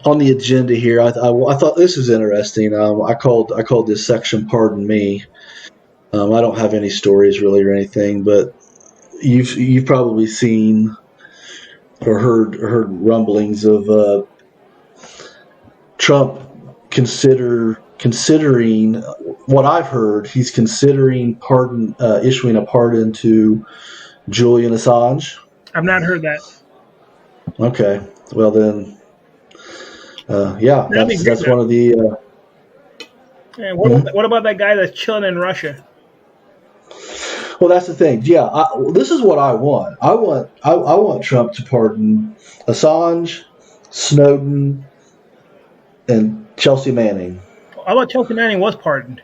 the agenda here. I thought this is interesting. I called this section "Pardon Me." I don't have any stories really or anything, but you've probably seen or heard rumblings of Trump considering what I've heard. He's considering issuing a pardon to Julian Assange. I've not heard that. Okay, well then, that's one of the. What about that guy that's chilling in Russia? Well, that's the thing. Yeah, this is what I want. I want Trump to pardon Assange, Snowden, and Chelsea Manning. I thought Chelsea Manning was pardoned.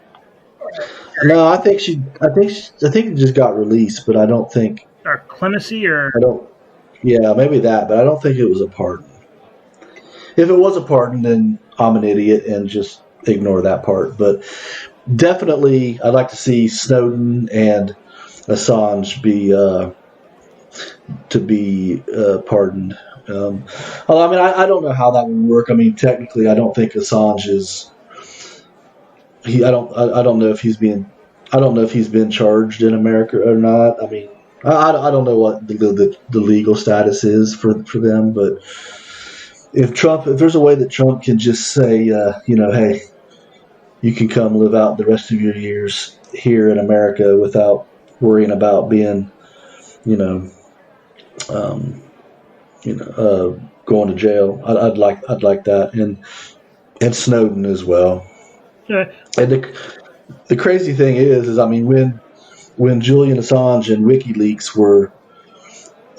No, I think it just got released, but I don't think. Or clemency, or. I don't. Yeah, maybe that, but I don't think it was a pardon. If it was a pardon, then I'm an idiot and just ignore that part. But definitely, I'd like to see Snowden and Assange be pardoned. I mean, I don't know how that would work. I mean, technically, I don't think Assange is. I don't know if he's been charged in America or not. I mean, I don't know what the legal status is for them, but if there's a way that Trump can just say, hey, you can come live out the rest of your years here in America without worrying about being, going to jail. I'd like that, and Snowden as well. Yeah. And the crazy thing is I mean, when Julian Assange and WikiLeaks were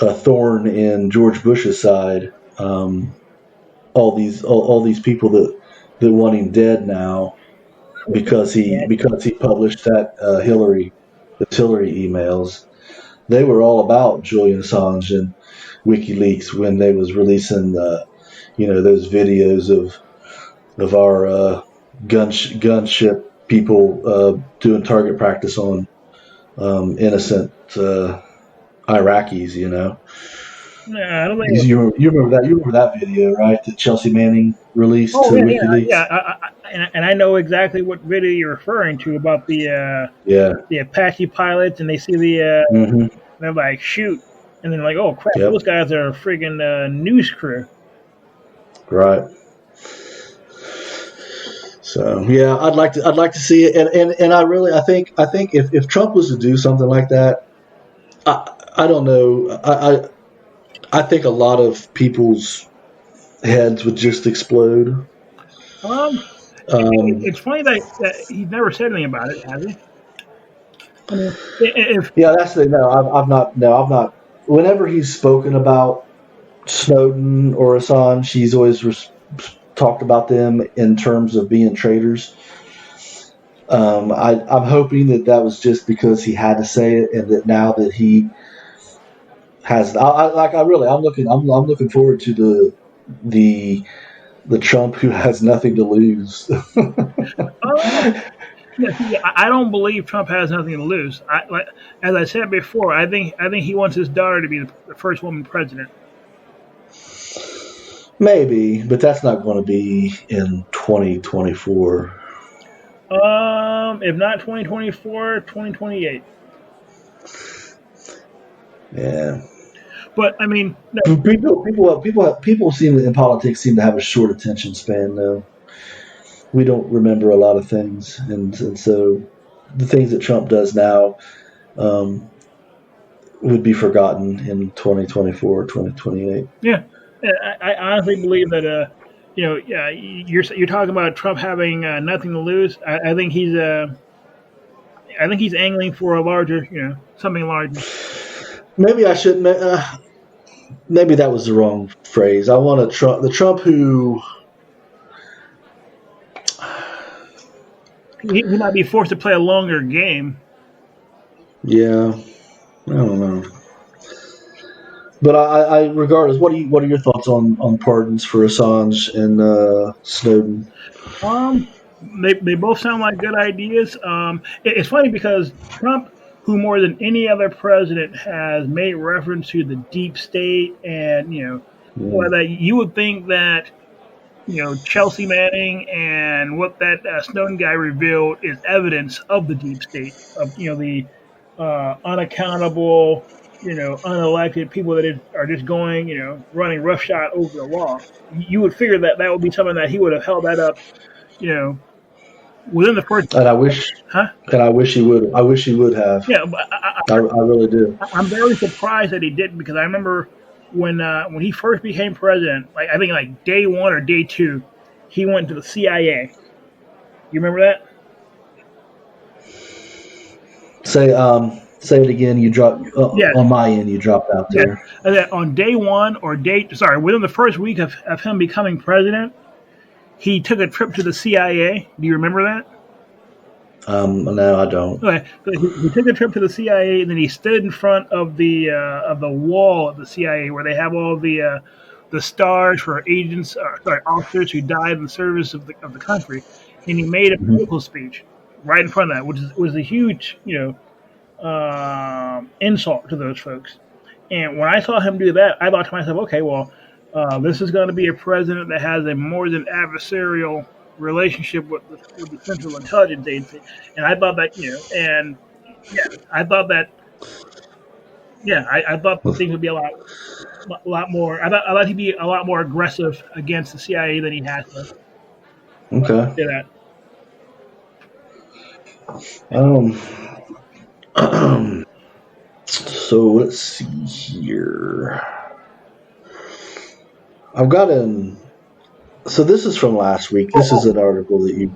a thorn in George Bush's side, all these people that want him dead now because he published that Hillary emails, they were all about Julian Assange and WikiLeaks when they was releasing those videos of our gunship people doing target practice on innocent Iraqis. Yeah, I don't think you remember that. You remember that video, right? That Chelsea Manning released to WikiLeaks. Yeah. And I know exactly what video you're referring to about the Apache pilots, and they see the they're like shoot, and they're like, oh crap, those guys are a friggin' news crew. Right. So yeah, I'd like to see it, and I think if Trump was to do something like that, I don't know, I think a lot of people's heads would just explode. It's funny that he's never said anything about it, has he? I mean, if that's the no. I've not. No, I've not. Whenever he's spoken about Snowden or Assange, he's always talked about them in terms of being traitors. I'm hoping that was just because he had to say it, and that now that he has, I'm looking forward to the Trump who has nothing to lose. I don't believe Trump has nothing to lose. As I said before, I think he wants his daughter to be the first woman president. Maybe, but that's not going to be in 2024. If not 2024, 2028. Yeah. But I mean, no. people seem in politics seem to have a short attention span. Though we don't remember a lot of things, and so the things that Trump does now would be forgotten in 2024, 2028. Yeah, I honestly believe that. You're talking about Trump having nothing to lose. I think he's angling for a larger, something larger. Maybe I shouldn't. Maybe that was the wrong phrase. I want the Trump who he might be forced to play a longer game. Yeah, I don't know. But I regardless, what are your thoughts on pardons for Assange and Snowden? They both sound like good ideas. It's funny because Trump, who more than any other president has made reference to the deep state, and that you would think that Chelsea Manning and what that Snowden guy revealed is evidence of the deep state, of the unaccountable, unelected people that are just going, running roughshod over the law. You would figure that would be something that he would have held that up, within the first. And I wish, and I wish he would. I wish he would have. Yeah, but I really do. I'm very surprised that he didn't, because I remember when he first became president, I think day 1 or day 2, he went to the CIA. You remember that? Say it again. You dropped on my end. You dropped out there. Yeah. And then on day 1 or within the first week of him becoming president, he took a trip to the CIA. Do you remember that? No, I don't. Okay, so he took a trip to the CIA, and then he stood in front of the wall of the CIA where they have all the stars for agents, officers who died in the service of the country, and he made a political speech right in front of that, which was a huge insult to those folks. And when I saw him do that, I thought to myself, okay, well, this is going to be a president that has a more than adversarial relationship with the Central Intelligence Agency, and I thought that I thought things would be a lot more. I thought he'd be a lot more aggressive against the CIA than he has been. Okay. Yeah. So let's see here. I've got So this is from last week. This is an article that you.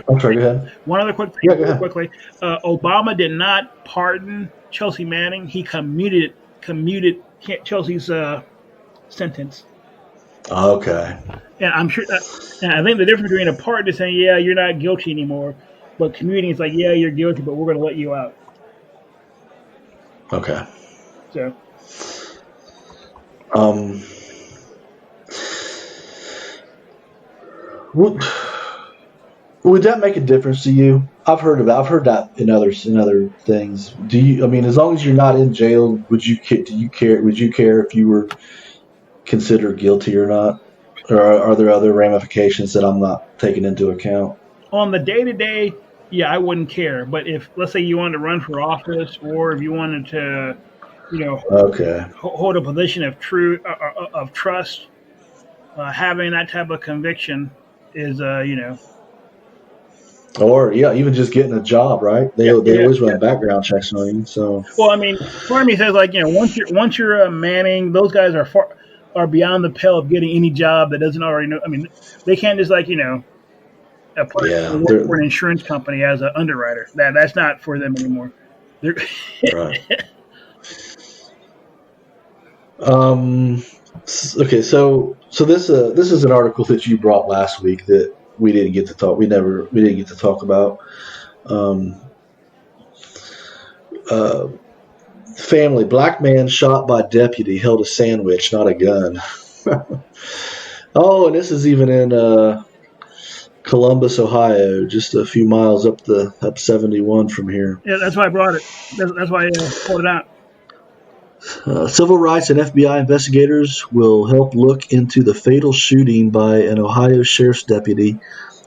I'm sorry. Go ahead. One other quick thing. Yeah, quickly. Obama did not pardon Chelsea Manning. He commuted Chelsea's sentence. Okay. And I'm sure. And I think the difference between a pardon is saying, "Yeah, you're not guilty anymore," but commuting is like, "Yeah, you're guilty, but we're going to let you out." Okay. So. Would that make a difference to you? I've heard that in other things. Do you? I mean, as long as you're not in jail, would you care? Would you care if you were considered guilty or not? Or are there other ramifications that I'm not taking into account? On the day-to-day, yeah, I wouldn't care. But if, let's say, you wanted to run for office, or if you wanted to, hold a position of trust, having that type of conviction is, Or even just getting a job, right? They always run background checks on you. So. Well, I mean, part of me says once you're Manning, those guys are beyond the pale of getting any job that doesn't already know. I mean, they can't just apply for an insurance company as an underwriter. That's not for them anymore. Right. Okay, so this is an article that you brought last week that we didn't get to talk. We didn't get to talk about. Family: black man shot by deputy held a sandwich, not a gun. Oh, and this is even in Columbus, Ohio, just a few miles up 71 from here. Yeah, that's why I brought it. That's why I pulled it out. Civil rights and FBI investigators will help look into the fatal shooting by an Ohio sheriff's deputy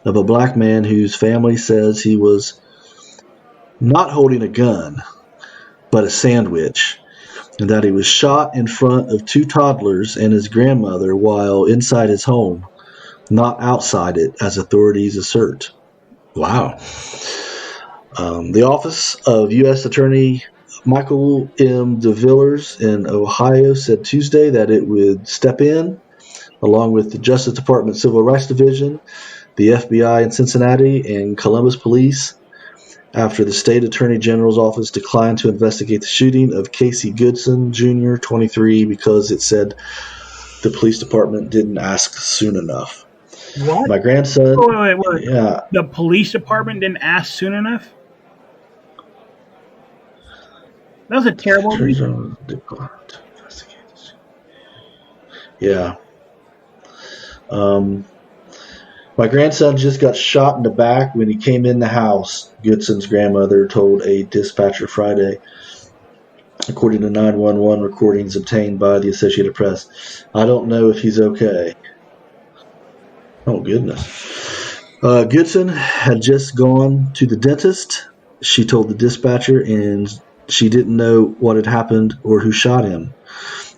of a black man whose family says he was not holding a gun, but a sandwich, and that he was shot in front of two toddlers and his grandmother while inside his home, not outside it, as authorities assert. Wow. The office of U.S. Attorney Michael M. DeVillers in Ohio said Tuesday that it would step in, along with the Justice Department Civil Rights Division, the FBI in Cincinnati, and Columbus Police, after the state attorney general's office declined to investigate the shooting of Casey Goodson Jr., 23, because it said the police department didn't ask soon enough. What? My grandson... Wait. Yeah. The police department didn't ask soon enough? That was a terrible reason. Yeah. My grandson just got shot in the back when he came in the house, Goodson's grandmother told a dispatcher Friday, according to 911 recordings obtained by the Associated Press. I don't know if he's okay. Oh, goodness. Goodson had just gone to the dentist, she told the dispatcher, and she didn't know what had happened or who shot him.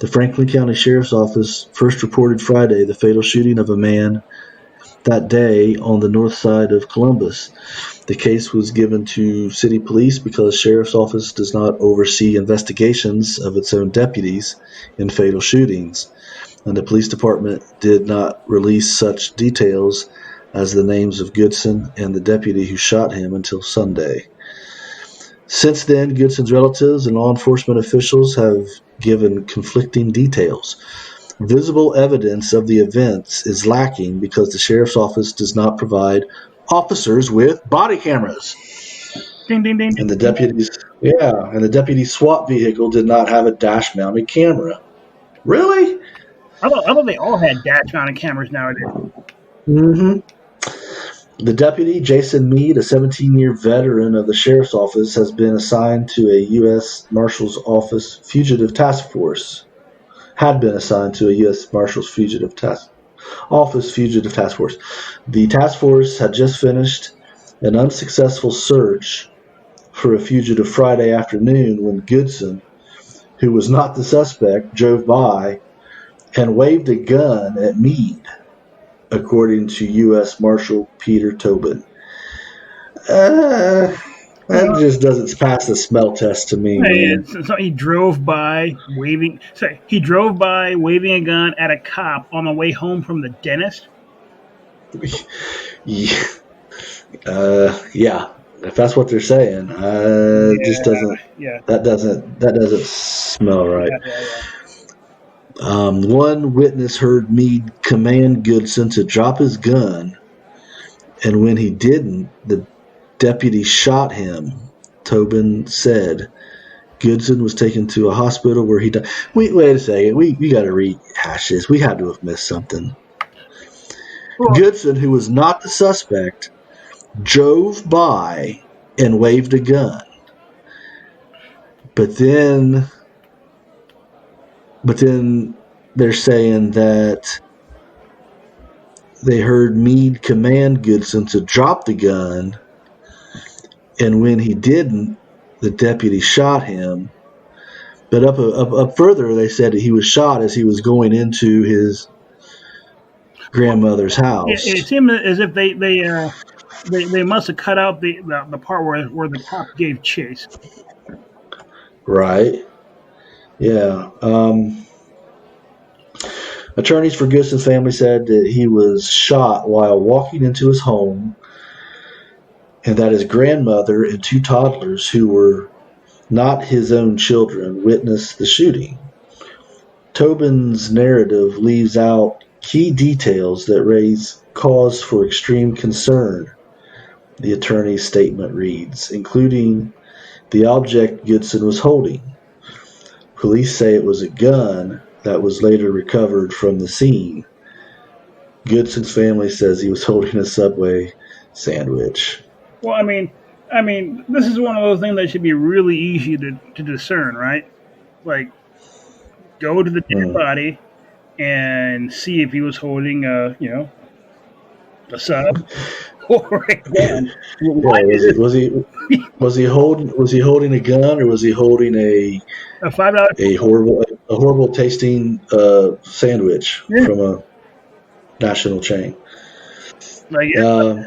The Franklin County Sheriff's Office first reported Friday the fatal shooting of a man that day on the north side of Columbus. The case was given to city police because the Sheriff's Office does not oversee investigations of its own deputies in fatal shootings, and the police department did not release such details as the names of Goodson and the deputy who shot him until Sunday. Since then, Goodson's relatives and law enforcement officials have given conflicting details. Visible evidence of the events is lacking because the sheriff's office does not provide officers with body cameras. Ding, ding, ding. And the deputy's SWAT vehicle did not have a dash-mounted camera. Really? I thought they all had dash-mounted cameras nowadays. Mm-hmm. The deputy, Jason Mead, a 17-year veteran of the sheriff's office, has been assigned to a U.S. Marshal's Office fugitive task force. Had been assigned to a U.S. Marshal's fugitive task force. The task force had just finished an unsuccessful search for a fugitive Friday afternoon when Goodson, who was not the suspect, drove by and waved a gun at Mead, according to U.S. Marshal Peter Tobin. That just doesn't pass the smell test to me. So he drove by waving a gun at a cop on the way home from the dentist. Yeah, if that's what they're saying, just doesn't. Yeah. That doesn't smell right. One witness heard Mead command Goodson to drop his gun, and when he didn't, the deputy shot him, Tobin said. Goodson was taken to a hospital where he died. Wait a second. We got to rehash this. We had to have missed something. Goodson, who was not the suspect, drove by and waved a gun. But then they're saying that they heard Mead command Goodson to drop the gun, and when he didn't, the deputy shot him. But up further, they said that he was shot as he was going into his grandmother's house. It seemed as if they must have cut out the part where the cop gave chase. Right. Yeah. Attorneys for Goodson's family said that he was shot while walking into his home, and that his grandmother and two toddlers who were not his own children, witnessed the shooting. Tobin's narrative leaves out key details that raise cause for extreme concern, the attorney's statement reads, including the object Goodson was holding. Police say it was a gun that was later recovered from the scene. Goodson's family says he was holding a Subway sandwich. Well, I mean, this is one of those things that should be really easy to discern, right? Like, go to the dead body and see if he was holding a sub or a gun. Was he holding a gun, or was he holding a $5 horrible tasting sandwich from a national chain? Like, now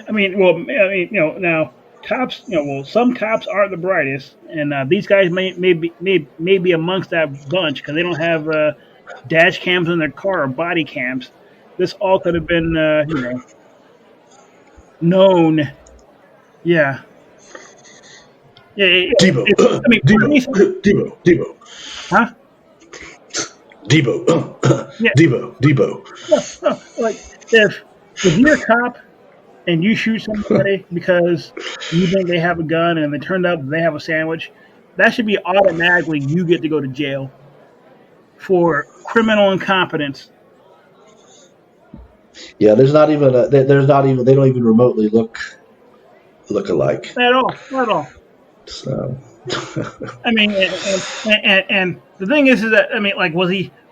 cops, some cops aren't the brightest, and these guys may be amongst that bunch because they don't have dash cams in their car or body cams. This all could have been, known. Yeah. Debo. Debo. Huh? Debo. Yeah. Debo. No, like if you're a cop and you shoot somebody because you think they have a gun and it turned out they have a sandwich, that should be automatically you get to go to jail for criminal incompetence. Yeah, they don't even remotely look alike. At all. So, I mean, and the thing is that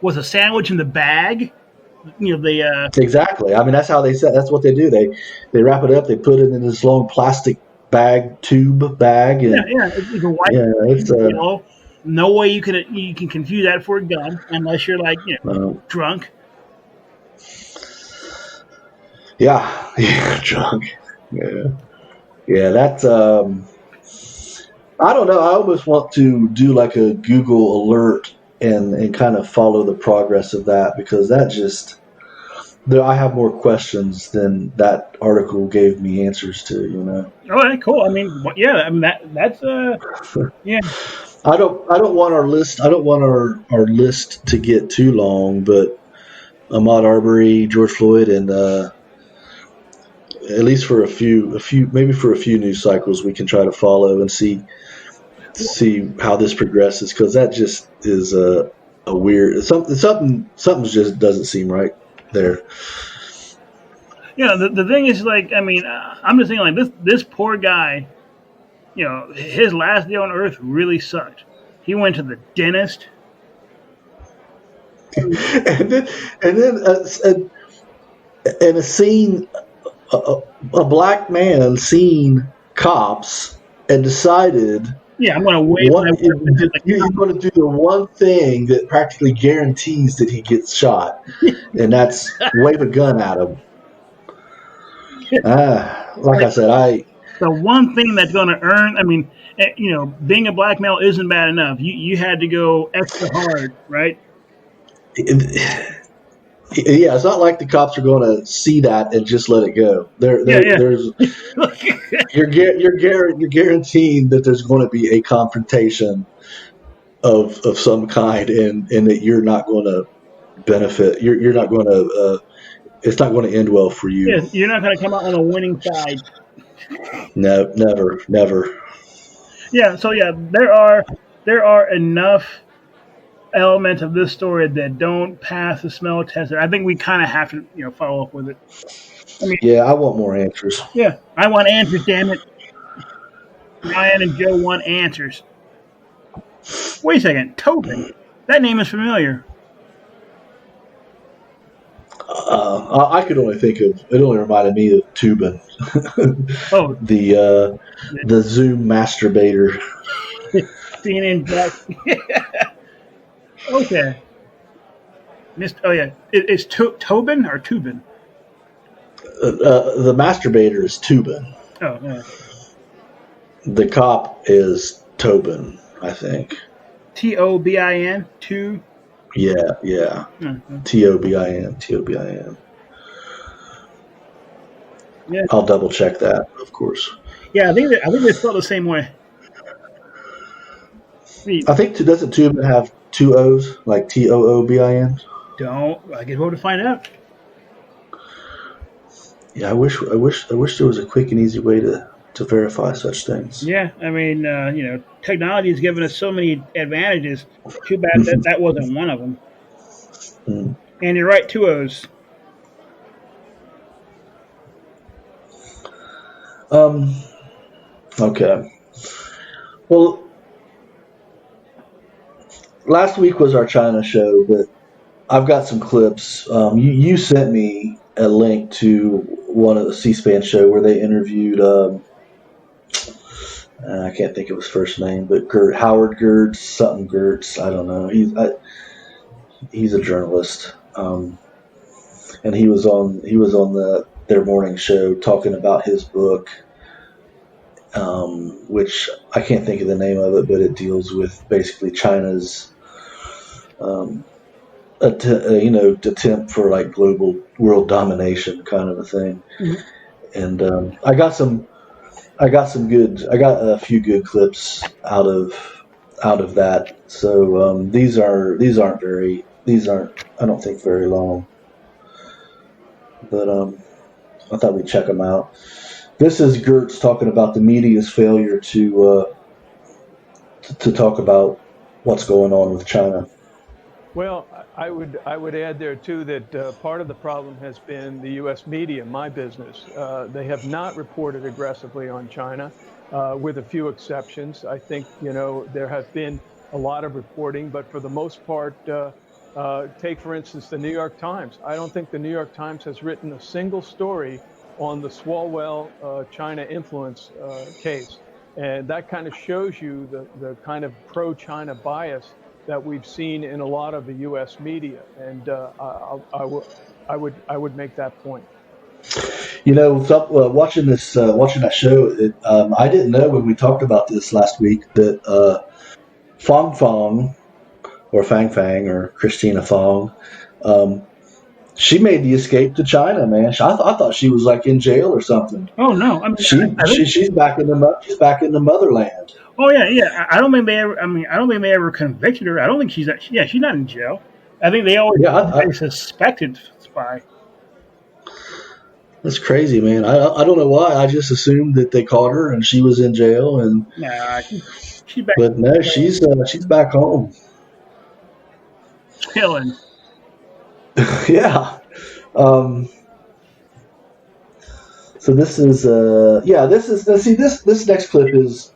was a sandwich in the bag? Exactly. I mean, that's how that's what they do. They wrap it up, they put it in this long plastic tube bag, and it's a white. No way you can confuse that for a gun unless you're drunk. Yeah, drunk. Yeah. That's I don't know. I almost want to do like a Google alert and kind of follow the progress of that, because that just I have more questions than that article gave me answers to. All right, cool. I mean, that's yeah. I don't want our list. I don't want our list to get too long, but Ahmaud Arbery, George Floyd, and at least for a few news cycles, we can try to follow and see how this progresses, because that just is a weird something just doesn't seem right there. The thing is, I'm just saying, this poor guy, his last day on earth really sucked. He went to the dentist. and then a scene, a black man seen cops and decided, I'm going to wait. He's going to do the one thing that practically guarantees that he gets shot, and that's wave a gun at him. I said, the one thing that's going to earn. Being a black male isn't bad enough. You had to go extra hard, right? Yeah, it's not like the cops are going to see that and just let it go. There's you're guaranteeing that there's going to be a confrontation of some kind, and that you're not going to benefit. You're not going to. It's not going to end well for you. Yeah, you're not going to come out on a winning side. No, never. Yeah. So there are enough elements of this story that don't pass the smell test. I think we kind of have to, follow up with it. I want more answers. Yeah, I want answers. Damn it, Ryan and Joe want answers. Wait a second, Tobin. That name is familiar. I could only think of it. Only reminded me of Tubin. The Zoom masturbator. CNN Jack. Okay. It's Tobin or Tubin? The masturbator is Tubin. Oh, yeah. The cop is Tobin, I think. Tobin? Two? Yeah. Mm-hmm. Tobin. Yeah. I'll double check that, of course. Yeah, I think they spelled the same way. I think doesn't Tubin have two O's, like Toobin? I guess we'll have to find out. Yeah, I wish there was a quick and easy way to verify such things. Yeah, I mean, technology has given us so many advantages. Too bad that wasn't one of them. Mm. And you're right, two O's. Okay. Well, last week was our China show, but I've got some clips. You sent me a link to one of the C-SPAN show where they interviewed. I can't think of his first name, but Howard Gertz, something Gertz. I don't know. He's a journalist, and he was on their morning show talking about his book, which I can't think of the name of it, but it deals with basically China's attempt for like global world domination kind of a thing. Mm-hmm. And I got a few good clips out of that. So these aren't I don't think very long, but I thought we'd check them out. This is Gertz talking about the media's failure to talk about what's going on with China. Well, I would add there too that part of the problem has been the U.S. media, my business. They have not reported aggressively on China, with a few exceptions. I think there has been a lot of reporting, but for the most part, take for instance the New York Times. I don't think the New York Times has written a single story on the Swalwell China influence case, and that kind of shows you the kind of pro-China bias that we've seen in a lot of the U.S. media, and I would make that point. Watching that show, I didn't know when we talked about this last week that Fang Fang or Christina Fong, she made the escape to China, man. I thought she was like in jail or something. Oh no, I mean she's back in the motherland. Oh yeah. I don't think they ever convicted her. I don't think she's not in jail. I think they always they suspected spy. That's crazy, man. I don't know why. I just assumed that they caught her and she was in jail. And nah, she's back. But no, she's back home. Chilling. Yeah. So this is this next clip is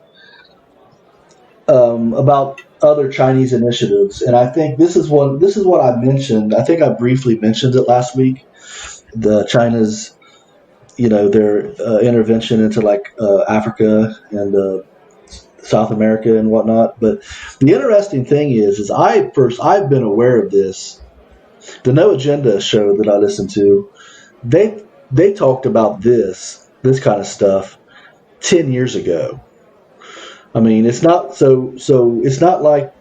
about other Chinese initiatives, and I think this is what I mentioned. I think I briefly mentioned it last week. The China's, their intervention into like Africa and South America and whatnot. But the interesting thing is I've been aware of this. The No Agenda show that I listened to, they talked about this kind of stuff 10 years ago. I mean, it's not so it's not like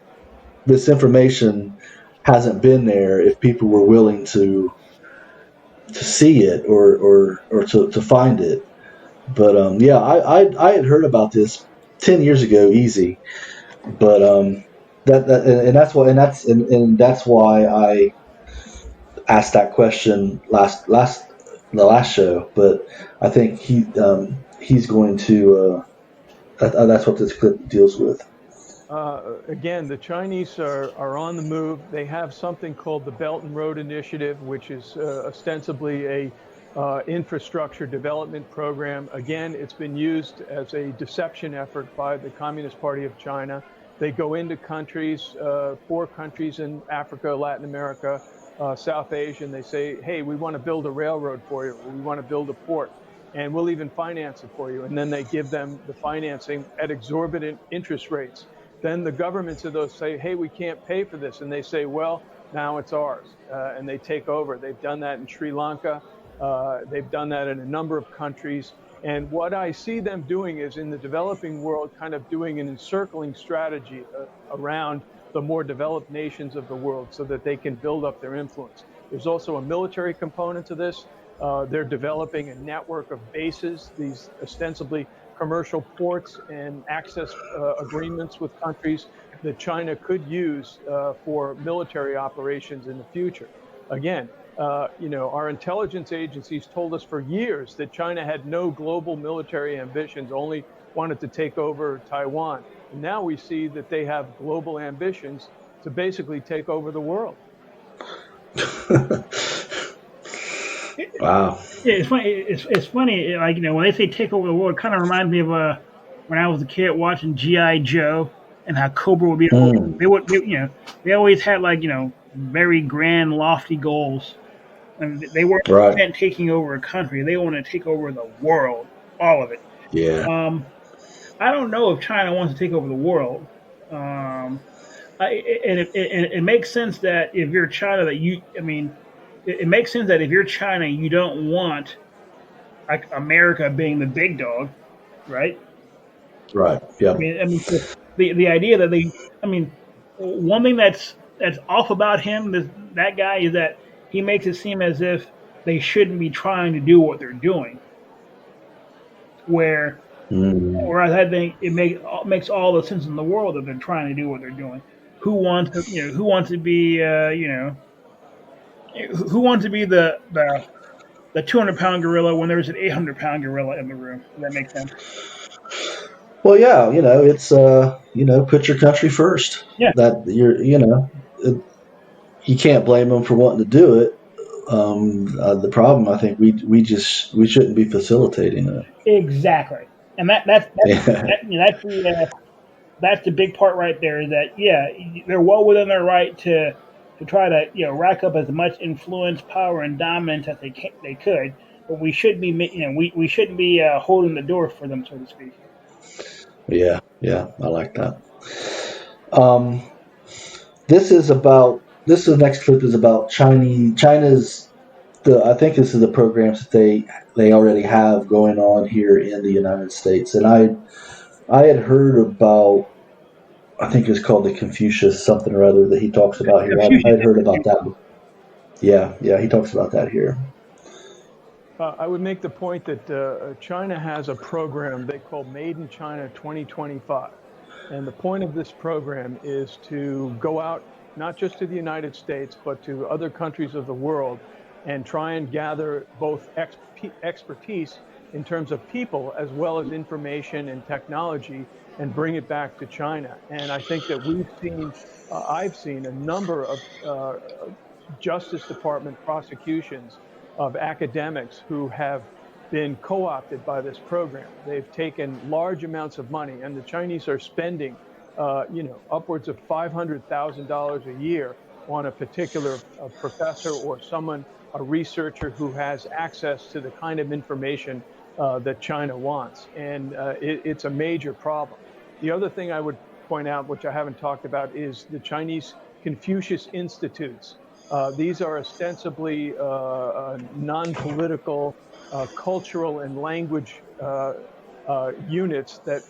this information hasn't been there if people were willing to see it or to find it. But I had heard about this 10 years ago, easy. But that's why I asked that question the last show. But I think he's going to. That's what this clip deals with. Again, the Chinese are on the move. They have something called the Belt and Road Initiative, which is ostensibly a infrastructure development program. Again, it's been used as a deception effort by the Communist Party of China. They go into countries, 4 countries in Africa, Latin America, South Asia, and they say, hey, we want to build a railroad for you, or we want to build a port, and we'll even finance it for you. And then they give them the financing at exorbitant interest rates. Then the governments of those say, hey, we can't pay for this. And they say, well, now it's ours. And they take over. They've done that in Sri Lanka. They've done that in a number of countries. And what I see them doing is in the developing world, kind of doing an encircling strategy around the more developed nations of the world so that they can build up their influence. There's also a military component to this. They're developing a network of bases, these ostensibly commercial ports and access agreements with countries that China could use for military operations in the future. Again, our intelligence agencies told us for years that China had no global military ambitions, only wanted to take over Taiwan. And now we see that they have global ambitions to basically take over the world. Wow. Yeah, it's funny. It's funny. Like, when they say take over the world, it kind of reminds me of when I was a kid watching G.I. Joe and how Cobra would be. They always had very grand, lofty goals, and they weren't taking over a country. They want to take over the world, all of it. Yeah. I don't know if China wants to take over the world. It makes sense that if you're China, it makes sense that if you're China, you don't want like America being the big dog, right? Right. Yeah. The idea that one thing that's off about him, that guy, is that he makes it seem as if they shouldn't be trying to do what they're doing. Whereas I think it makes all the sense in the world that they're trying to do what they're doing. Who wants to be who wants to be the 200-pound gorilla when there's an 800-pound gorilla in the room? Does that make sense? Well, yeah, it's put your country first. Yeah. That you can't blame them for wanting to do it. The problem, I think, we shouldn't be facilitating it. Exactly, and that's the big part right there. Is that they're well within their right to try to rack up as much influence, power, and dominance as they could, but we shouldn't be we shouldn't be holding the door for them, so to speak. Yeah, I like that. This next clip is about China's. I think this is the programs that they already have going on here in the United States, and I had heard about. I think it's called the Confucius something or other that he talks about here. I had heard about that. Yeah, he talks about that here. I would make the point that China has a program they call Made in China 2025. And the point of this program is to go out, not just to the United States, but to other countries of the world and try and gather both expertise in terms of people as well as information and technology and bring it back to China. And I think that I've seen a number of Justice Department prosecutions of academics who have been co-opted by this program. They've taken large amounts of money, and the Chinese are spending, upwards of $500,000 a year on a particular professor or a researcher who has access to the kind of information that China wants. And it's a major problem. The other thing I would point out, which I haven't talked about, is the Chinese Confucius Institutes. These are ostensibly non-political, cultural and language units that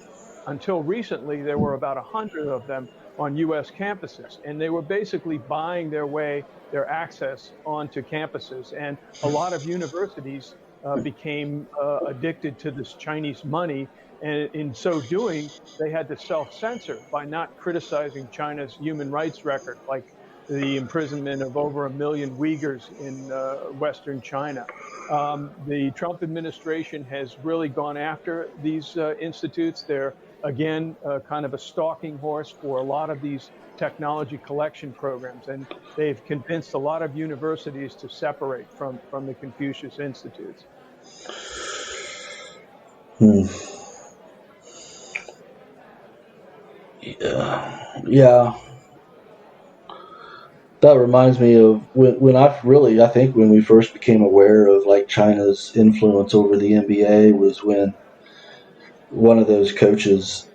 until recently there were about 100 of them on U.S. campuses, and they were basically buying their access onto campuses. And a lot of universities became addicted to this Chinese money, and in so doing, they had to self-censor by not criticizing China's human rights record, like the imprisonment of over 1 million Uyghurs in Western China. The Trump administration has really gone after these institutes. They're, again, kind of a stalking horse for a lot of these technology collection programs, and they've convinced a lot of universities to separate from the Confucius Institutes. Yeah. That reminds me of I think when we first became aware of like China's influence over the NBA was when one of those coaches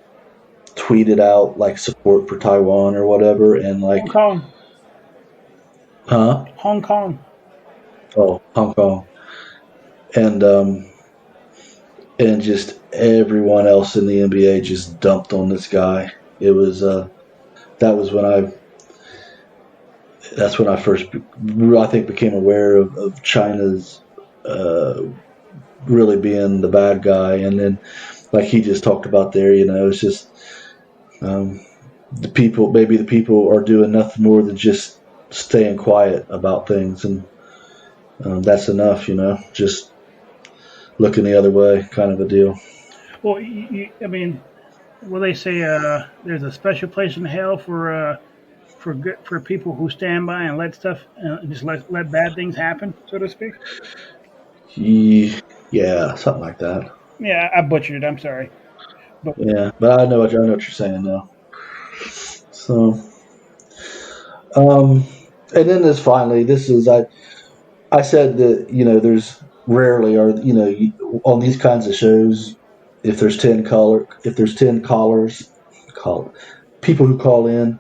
tweeted out like support for Taiwan or whatever, and like Hong Kong. Huh? Hong Kong. Oh, Hong Kong. And just everyone else in the NBA just dumped on this guy. It was that's when I first, I think, became aware of China's really being the bad guy. And then like he just talked about there. It's just the people. Maybe the people are doing nothing more than just staying quiet about things, and that's enough. Just looking the other way, kind of a deal. Well, I mean, well, they say there's a special place in hell for people who stand by and let stuff just let bad things happen, so to speak. Yeah, something like that. Yeah, I butchered it. I'm sorry. But Yeah, but I know what you're saying now. So, and then this is I said that there's rarely on these kinds of shows if there's 10 callers people who call in,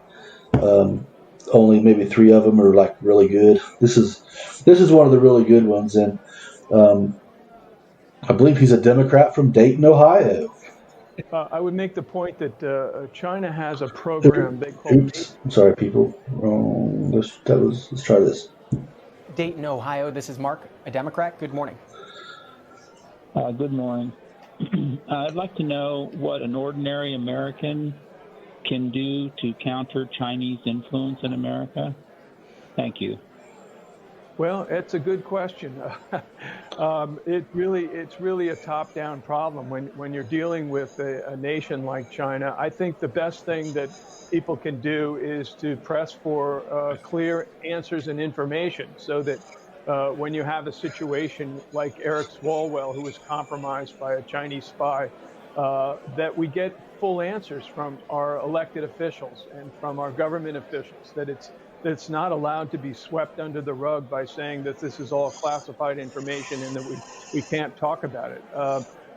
only maybe 3 of them are like really good. This is one of the really good ones, and I believe he's a Democrat from Dayton, Ohio. I would make the point that China has a program they call. Oops, I'm sorry, people. Let's try this. Dayton, Ohio. This is Mark, a Democrat. Good morning. Good morning. I'd like to know what an ordinary American can do to counter Chinese influence in America. Thank you. Well, it's a good question. It's really a top-down problem when you're dealing with a nation like China. I think the best thing that people can do is to press for clear answers and information, so that when you have a situation like Eric Swalwell, who was compromised by a Chinese spy, that we get full answers from our elected officials and from our government officials, that it's not allowed to be swept under the rug by saying that this is all classified information and that we can't talk about it.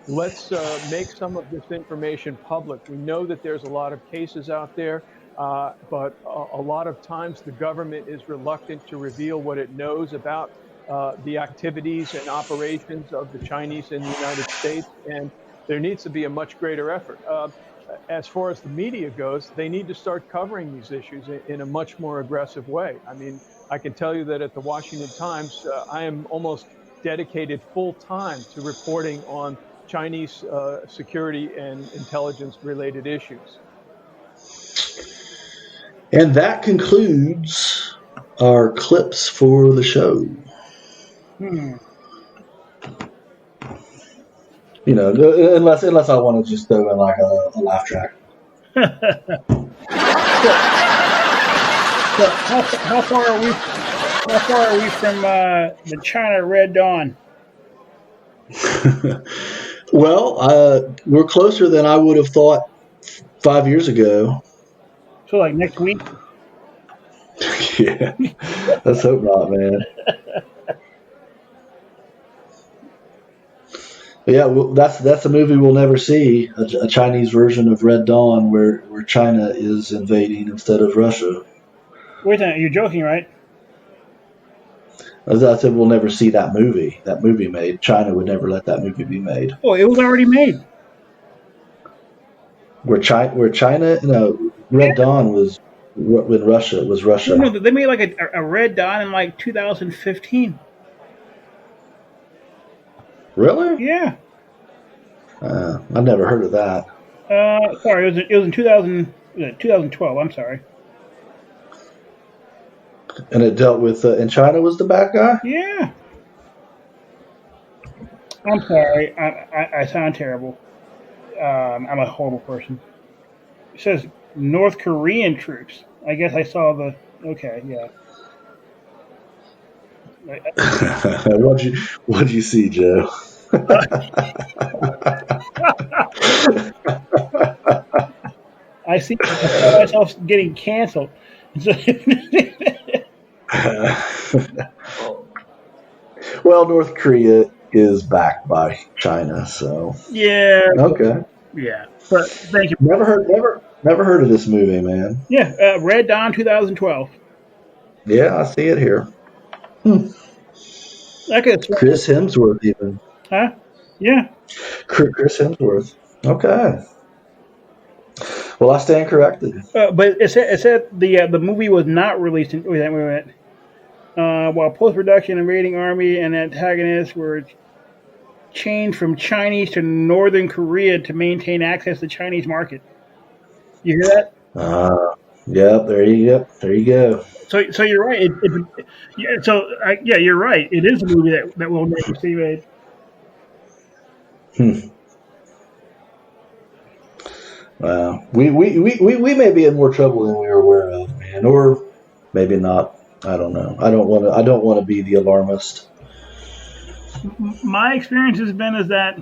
Let's make some of this information public. We know that there's a lot of cases out there, but a lot of times the government is reluctant to reveal what it knows about the activities and operations of the Chinese in the United States, and there needs to be a much greater effort. As far as the media goes, they need to start covering these issues in a much more aggressive way. I mean, I can tell you that at the Washington Times, I am almost dedicated full time to reporting on Chinese security and intelligence related issues. And that concludes our clips for the show. Unless I want to just throw in like a laugh track. So how far are we? How far are we from the China Red Dawn? Well, we're closer than I would have thought 5 years ago. So like next week? Yeah, let's hope not, man. Yeah, well, that's a movie we'll never see, a Chinese version of Red Dawn where China is invading instead of Russia. Wait a minute, you're joking, right? As I said, we'll never see that movie. That movie made. China would never let that movie be made. Oh, it was already made. Where China, Red Dawn was when Russia was Russia. No, they made like a Red Dawn in like 2015. Really? Yeah. I've never heard of that. Sorry, it was in 2012. I'm sorry. And it dealt with, and China was the bad guy? Yeah. I'm sorry. I sound terrible. I'm a horrible person. It says North Korean troops. I guess I saw the. Okay, yeah. What'd you see, Joe? I see myself getting canceled. Well, North Korea is backed by China, so yeah. Okay. Yeah, but thank you. Never heard of this movie, man. Yeah, Red Dawn 2012. Yeah, I see it here. Chris Hemsworth, even. Huh? Yeah. Chris Hemsworth. Okay. Well, I stand corrected. But it said the movie was not released in. Wait a minute. While post-production and raiding army and antagonists were changed from Chinese to Northern Korea to maintain access to the Chinese market. You hear that? Yeah, there you go. So you're right. You're right. It is a movie that will never see made. Wow. We may be in more trouble than we are aware of, man, or maybe not. I don't know. I don't want to be the alarmist. My experience has been is that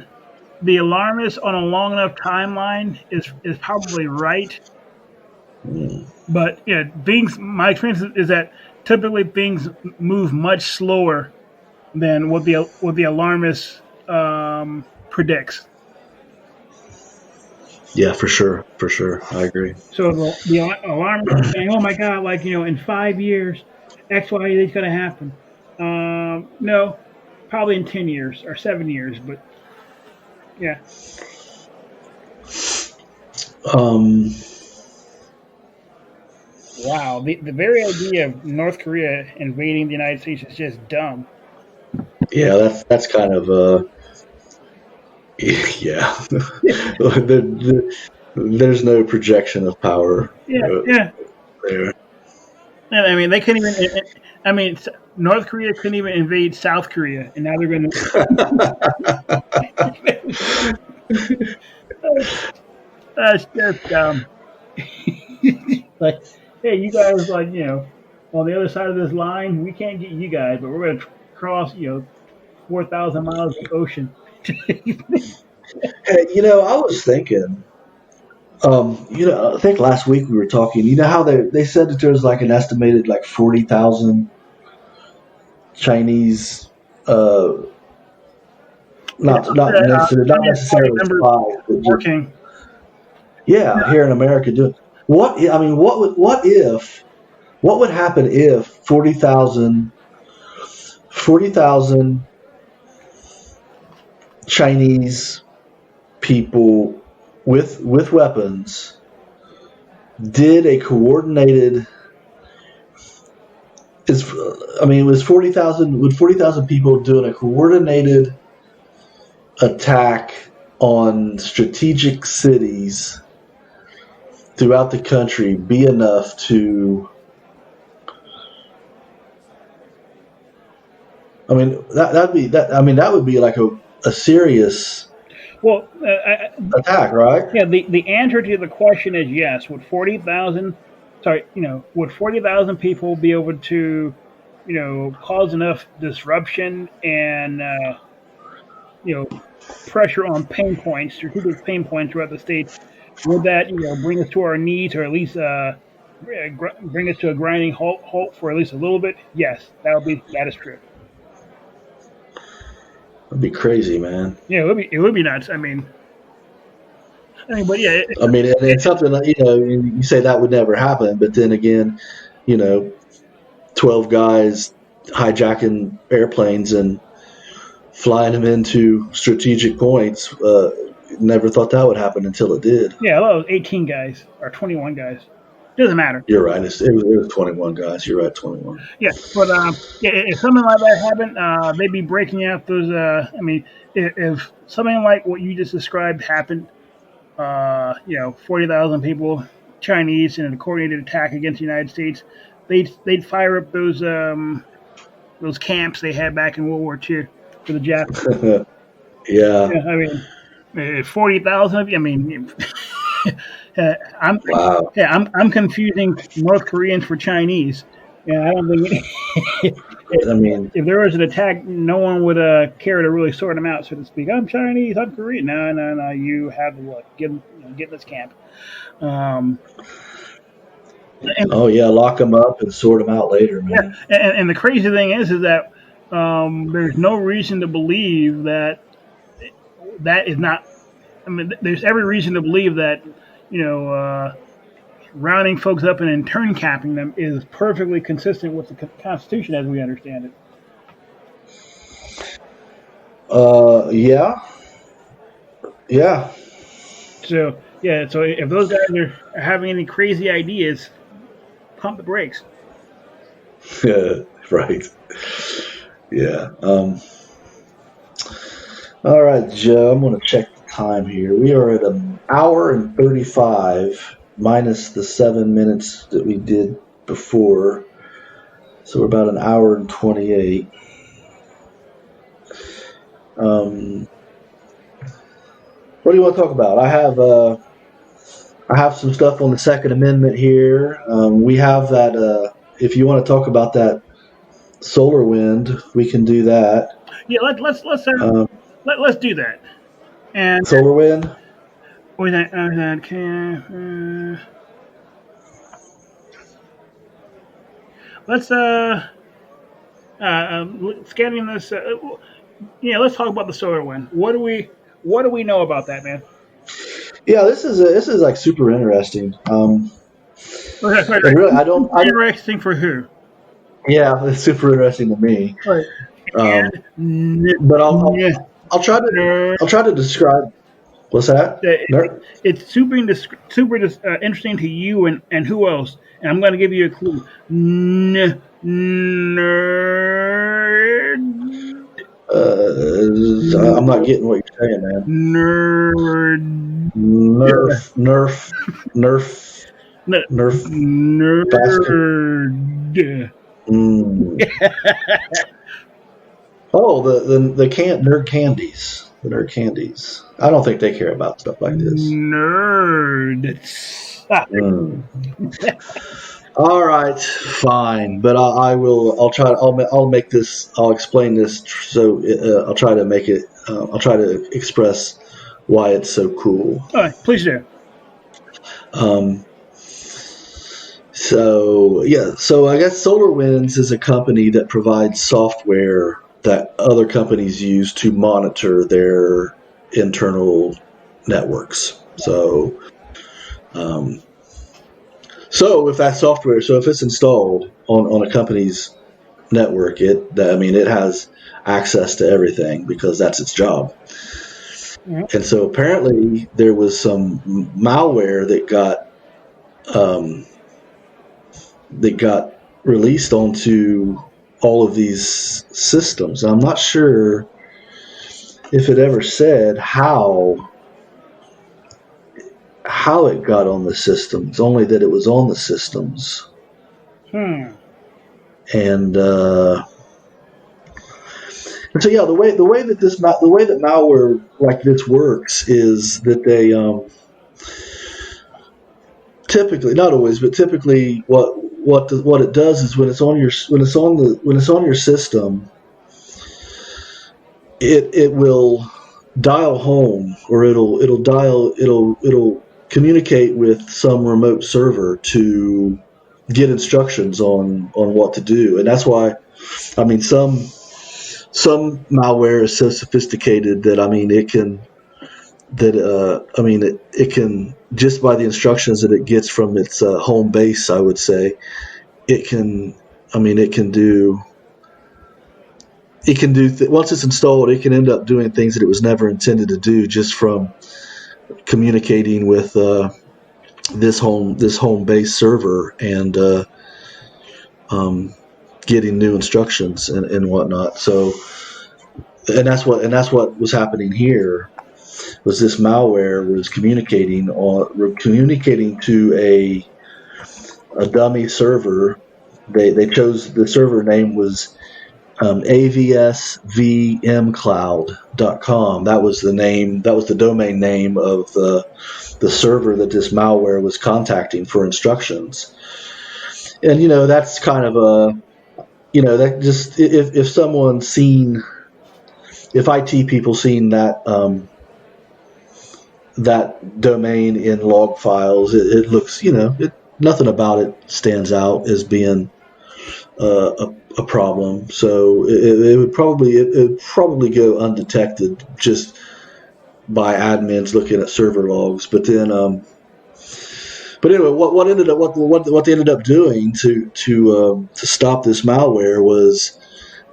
the alarmist on a long enough timeline is probably right. But my experience is that typically things move much slower than what the alarmist predicts. Yeah, for sure. I agree. So the alarmist is saying, "Oh my God, in 5 years, X, Y, Z is going to happen." No, probably in 10 years or 7 years, but yeah. Wow, the very idea of North Korea invading the United States is just dumb. Yeah, that's kind of yeah. There's no projection of power. Yeah. There. Yeah, I mean, they couldn't even. I mean, North Korea couldn't even invade South Korea, and now they're going to. That's just dumb. Like, hey, you guys, on the other side of this line, we can't get you guys, but we're going to cross, 4,000 miles of ocean. Hey, I was thinking. I think last week we were talking. You know how they said that there's like an estimated 40,000 Chinese, not necessarily spies, but working. Yeah, here in America doing what? I mean, what would happen if 40,000 Chinese people with weapons did a coordinated? Was 40,000? Would 40,000 people doing a coordinated attack on strategic cities throughout the country be enough to? I mean, that would be like a serious attack, right? Yeah. The answer to the question is yes. Would 40,000 people be able to, cause enough disruption and pressure on strategic pain points throughout the state? Would that bring us to our knees, or at least bring us to a grinding halt for at least a little bit? Yes, that is true. That'd be crazy, man. Yeah, it would be nuts. But yeah. It's something that you say that would never happen, but then again, 12 guys hijacking airplanes and flying them into strategic points. Never thought that would happen until it did. Yeah, well, 18 guys or 21 guys. Doesn't matter. You're right. It was 21 guys. You're right, 21. Yeah, but if something like that happened, they'd be breaking out those. If something like what you just described happened, 40,000 people, Chinese, in a coordinated attack against the United States, they'd fire up those camps they had back in World War II for the Japanese. Yeah. 40,000 of you. I'm confusing North Koreans for Chinese. Yeah, I don't think. If there was an attack, no one would care to really sort them out, so to speak. I'm Chinese. I'm Korean. No. You have to look. Get in this camp. Lock them up and sort them out later, man. Yeah, and the crazy thing is that there's no reason to believe that is not. There's every reason to believe that rounding folks up and intern capping them is perfectly consistent with the Constitution as we understand it. Yeah. So if those guys are having any crazy ideas, pump the brakes. Right. Yeah. All right, Joe, I'm going to check the time here. We are at an hour and 35 minus the 7 minutes that we did before. So we're about an hour and 28. What do you want to talk about? I have some stuff on the Second Amendment here. We have that. If you want to talk about that solar wind, we can do that. Yeah, let's do that. And solar wind. With that, let's scanning this. Let's talk about the solar wind. What do we know about that, man? Yeah, this is like super interesting. Really, interesting for who? Yeah, it's super interesting to me. Right. But I'll try to describe. What's that? It's super interesting to you and who else? And I'm going to give you a clue. Nerd. I'm not getting what you're saying, man. Nerd. Oh, the nerd candies. The nerd candies. I don't think they care about stuff like this. Nerd. All right, fine. But I'll try. I'll make this. I'll explain this. So I'll try to make it. I'll try to express why it's so cool. All right, please do. So I guess SolarWinds is a company that provides software that other companies use to monitor their internal networks. So if that software, if it's installed on a company's network, it has access to everything because that's its job. Mm-hmm. And so apparently there was some malware that got released onto all of these systems. I'm not sure if it ever said how it got on the systems, only that it was on the systems. And so the way that malware like this works is that they typically, not always, but typically what it does is when it's on your system, it will dial home, or it'll communicate with some remote server to get instructions on what to do. And that's why, some malware is so sophisticated that it can, just by the instructions that it gets from its home base, I would say, it can do once it's installed, it can end up doing things that it was never intended to do just from communicating with this home base server and getting new instructions and whatnot. So, and that's what was happening here. Was this malware was communicating to a dummy server. They chose, the server name was avsvmcloud.com. That was the domain name of the server that this malware was contacting for instructions. And that's kind of that just, if someone's seen, if IT people seen that that domain in log files, it looks, nothing about it stands out as being a problem. So it would probably go undetected just by admins looking at server logs. But then, but anyway, what they ended up doing to stop this malware was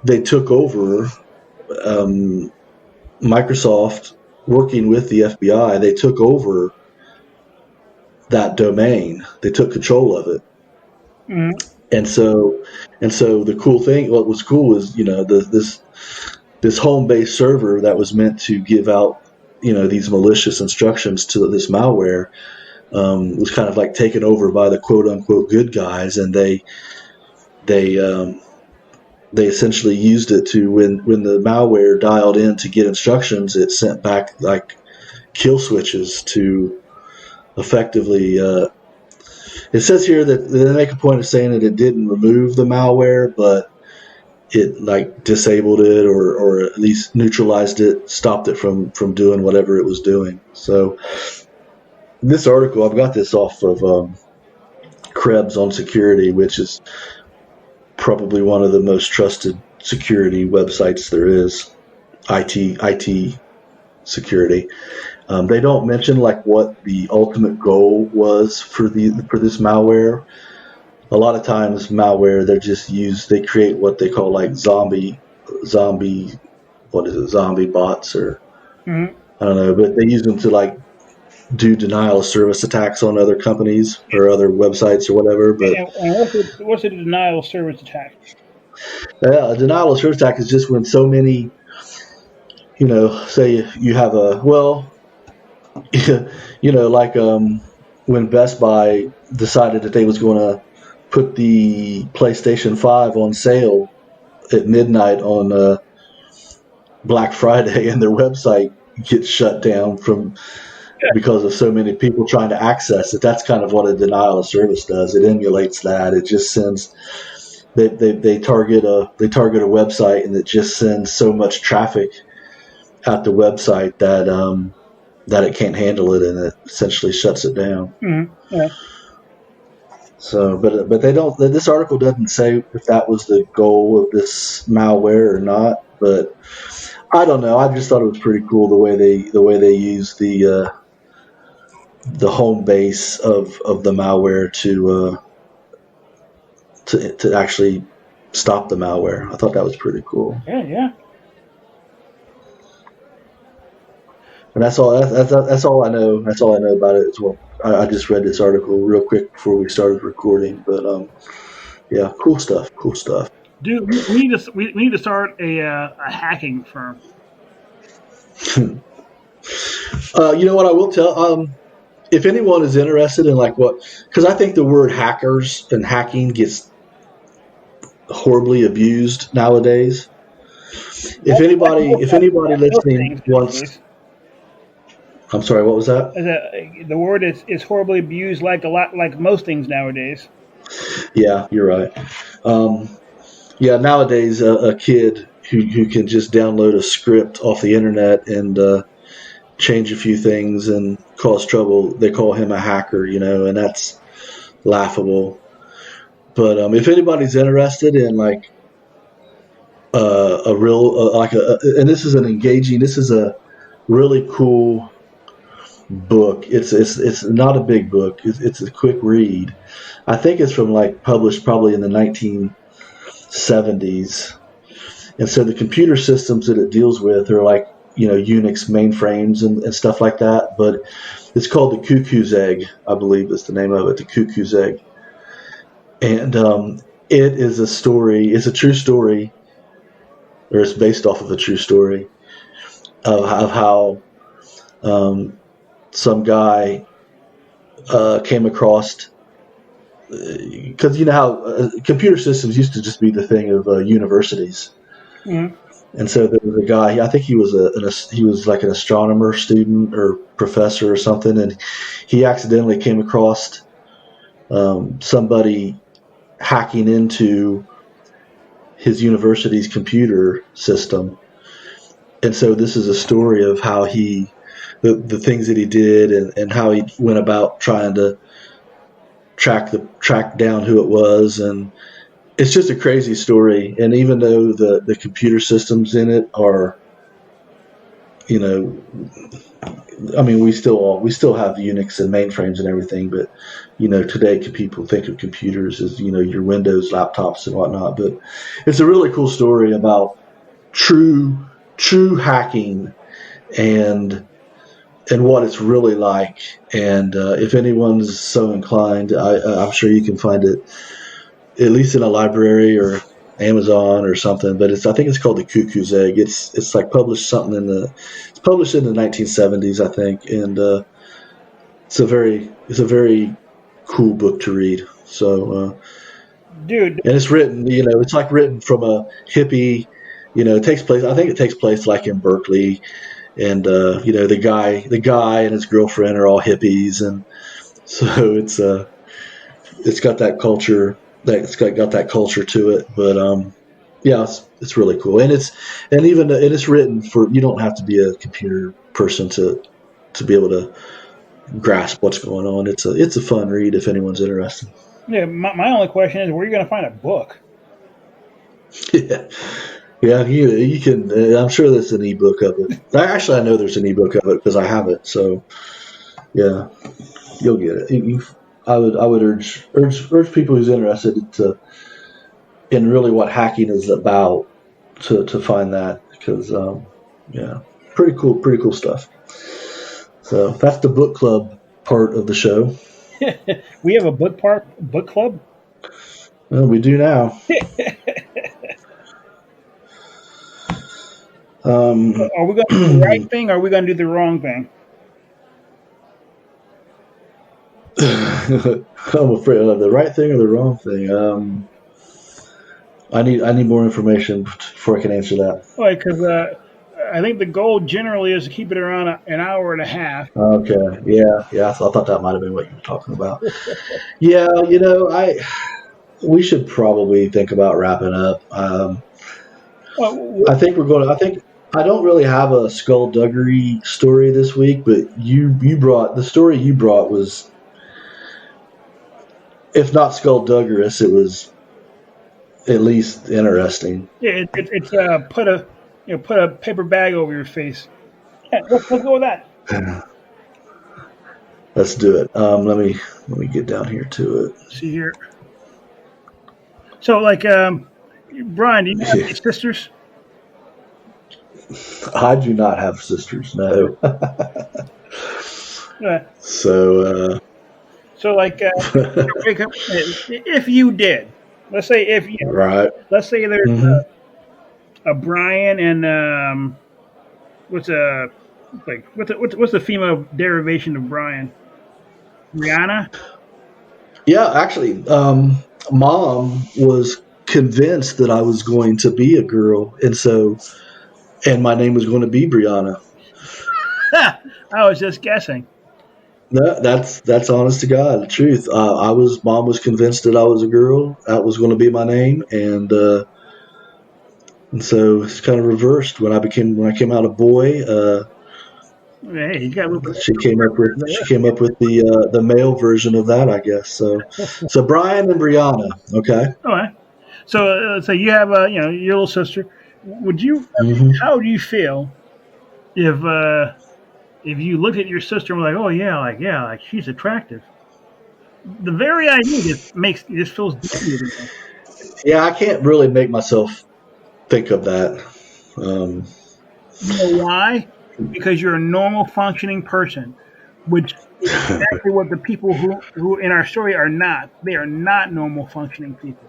they took over, Microsoft, working with the FBI, they took over that domain. They took control of it. And so the cool thing, what was cool is, this this home-based server that was meant to give out, these malicious instructions to this malware was kind of like taken over by the quote-unquote good guys, and they essentially used it to, when the malware dialed in to get instructions, it sent back like kill switches to effectively. It says here that they make a point of saying that it didn't remove the malware, but it like disabled it or at least neutralized it, stopped it from doing whatever it was doing. So this article, I've got this off of Krebs on Security, which is probably one of the most trusted security websites there is, IT security. They don't mention like what the ultimate goal was for this malware. A lot of times malware, they create what they call like zombie bots, or I don't know, but they use them to like do denial of service attacks on other companies or other websites or whatever. But and what's a denial of service attack? Yeah, a denial of service attack is just when so many, say you have like when Best Buy decided that they was going to put the PlayStation 5 on sale at midnight on Black Friday, and their website gets shut down because of so many people trying to access it. That's kind of what a denial of service does. It emulates that. It just sends. They target a website, and it just sends so much traffic at the website that it can't handle it, and it essentially shuts it down. Yeah. So, but they don't. This article doesn't say if that was the goal of this malware or not. But I don't know. I just thought it was pretty cool the way they use the home base of the malware to actually stop the malware. I thought that was pretty cool. Yeah. And that's all. That's all I know. That's all I know about it. I just read this article real quick before we started recording. But yeah, cool stuff. Dude, we need to start a hacking firm. You know what I will tell? If anyone is interested in because I think the word hackers and hacking gets horribly abused nowadays. If anybody listening wants, I'm sorry, what was that? The word is horribly abused like most things nowadays. Yeah, you're right. Yeah, nowadays a kid who can just download a script off the internet and change a few things and cause trouble, they call him a hacker, and that's laughable. But if anybody's interested in a real and this is a really cool book. It's not a big book. It's a quick read. I think it's from published probably in the 1970s. And so the computer systems that it deals with are Unix mainframes and stuff like that. But it's called The Cuckoo's Egg, I believe is the name of it, The Cuckoo's Egg. And it is a story. It's a true story, or it's based off of a true story of how some guy came across, because you know how computer systems used to just be the thing of universities. Mm-hmm. And so there was a guy. I think he was like an astronomer student or professor or something, and he accidentally came across somebody hacking into his university's computer system. And so this is a story of how the things that he did and how he went about trying to track down who it was. And it's just a crazy story. And even though the computer systems in it are, we still have Unix and mainframes and everything, but today people think of computers as your Windows laptops and whatnot. But it's a really cool story about true hacking and what it's really like. And if anyone's so inclined, I'm sure you can find it at least in a library or Amazon or something, but I think it's called The Cuckoo's Egg. It's like published it's published in the 1970s, I think, and it's a very cool book to read. So, dude, and it's written, it's like written from a hippie, I think it takes place like in Berkeley, and the guy and his girlfriend are all hippies, and so it's got that culture, got that culture to it. But yeah, it's really cool, and it's written for, you don't have to be a computer person to be able to grasp what's going on. It's a fun read if anyone's interested. Yeah, my only question is, where are you going to find a book? Yeah, you can. I'm sure there's an ebook of it. Actually, I know there's an ebook of it because I have it. So, yeah, you'll get it. I would urge people who's interested in really what hacking is about to find that, because yeah, pretty cool stuff. So that's the book club part of the show. We have a book club. Well, we do now. Are we going to do the right thing, or are we going to do the wrong thing? I'm afraid of the right thing or the wrong thing. I need more information before I can answer that. Because I think the goal generally is to keep it around an hour and a half. Okay. Yeah. I thought that might have been what you were talking about. Yeah. We should probably think about wrapping up. I think we're going to. I don't really have a skullduggery story this week, but the story you brought was, if not skullduggerous, it was at least interesting. Yeah, it's put a paper bag over your face. Yeah, let's go with that. Let's do it. Let me get down here to it. See here. So, Brian, do you have any sisters? I do not have sisters. No. So, if you did, let's say right. Let's say there's a Brian and what's the female derivation of Brian? Rihanna? Yeah, actually, Mom was convinced that I was going to be a girl, and my name was going to be Brianna. I was just guessing. No, that's honest to God, the truth. Mom was convinced that I was a girl. That was going to be my name, and so it's kind of reversed when I came out a boy. Hey, you got she came up with the male version of that, I guess. So Brian and Brianna. Okay. All right. So you have your little sister. Would you? How do you feel if you looked at your sister and were like, oh yeah, she's attractive? The very idea just feels dirty to me. Yeah, I can't really make myself think of that. You know why? Because you're a normal functioning person, which is exactly what the people who in our story are not. They are not normal functioning people.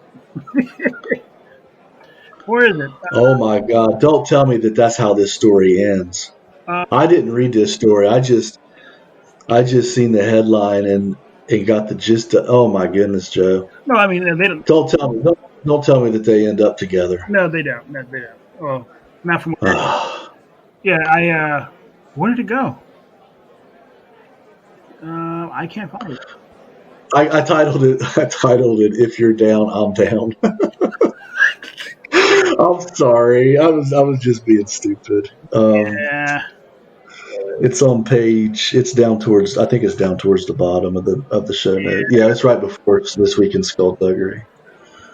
Where is it? Oh my God! Don't tell me that that's how this story ends. I didn't read this story. I just seen the headline and got the gist of. Oh my goodness, Joe! No, I mean they don't. Don't tell me that they end up together. No, they don't. No, they don't. Oh, not from. Yeah, where did it go? I can't find it. I titled it. "If You're Down, I'm Down." I'm sorry. I was just being stupid. Yeah. It's on page. It's down towards. I think it's down towards the bottom of the show note. Yeah, it's right before This Week in Skullduggery.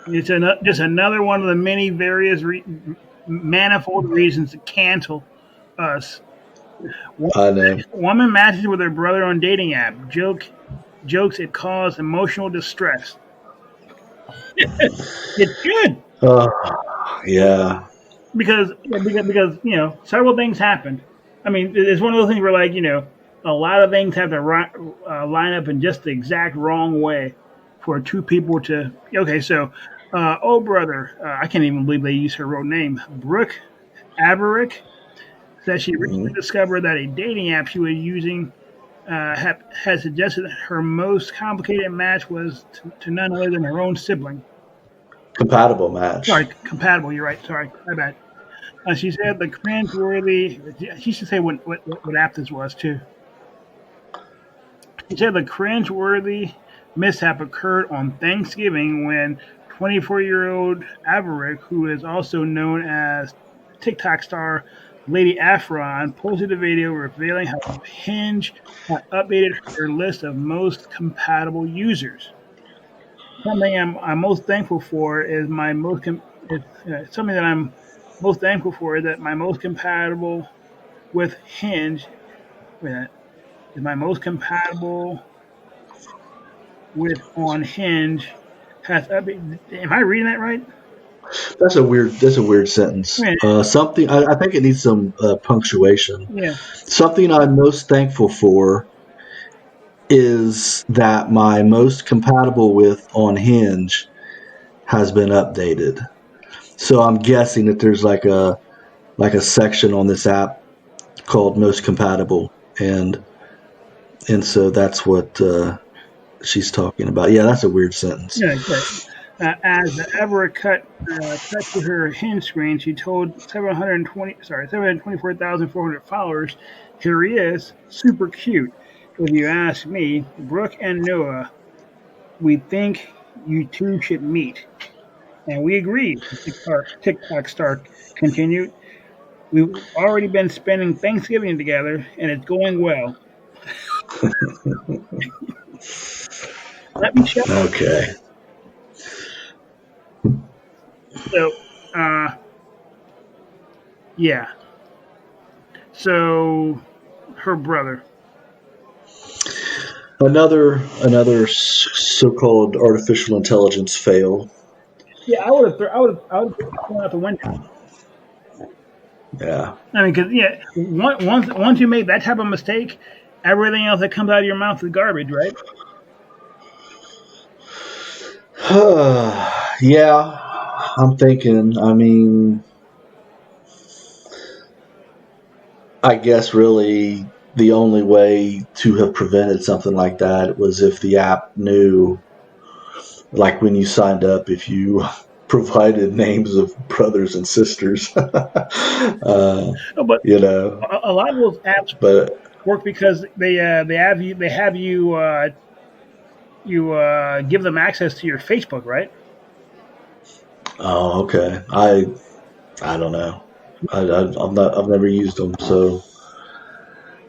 It's just another one of the many various manifold reasons to cancel us. I know. Woman matches with her brother on dating app. Jokes it caused emotional distress. It's good. Yeah. Because several things happened. I mean, it's one of those things where a lot of things have to line up in just the exact wrong way for two people to. Okay, so Oh, brother, I can't even believe they used her real name. Brooke Averick said she recently discovered that a dating app she was using had suggested that her most complicated match was to none other than her own sibling. Compatible match. Sorry, compatible. You're right. Sorry, my bad. She said the cringeworthy. She should say what app this was too. She said the cringeworthy mishap occurred on Thanksgiving when 24-year-old Averick, who is also known as TikTok star Lady Afron, posted a video revealing how Hinge had updated her list of most compatible users. Something I'm most thankful for is something that I'm most thankful for is that my most compatible with Hinge. Wait a minute, is my most compatible with on Hinge has updated. Am I reading that right? That's a weird sentence. Something I think it needs some punctuation. Yeah. Something I'm most thankful for is that my most compatible with on Hinge has been updated. So I'm guessing that there's like a section on this app called most compatible, and so that's what she's talking about. Yeah, that's a weird sentence. Yeah, good. As the Everett cut to her Hinge screen, she told 724,400 followers, "Here he is, super cute. If you ask me, Brooke and Noah, we think you two should meet." And we agreed, TikTok star continued. We've already been spending Thanksgiving together, and it's going well. Let me show you. Okay. So, yeah. So, her brother. Another so-called artificial intelligence fail. Yeah, I would have thrown out the window. Yeah. I mean, because once you make that type of mistake, everything else that comes out of your mouth is garbage, right? Yeah, I'm thinking. I mean, I guess really the only way to have prevented something like that was if the app knew, like when you signed up, if you provided names of brothers and sisters. But you know, a lot of those apps work because they have you give them access to your Facebook, right? Oh, okay. I don't know. I've never used them, so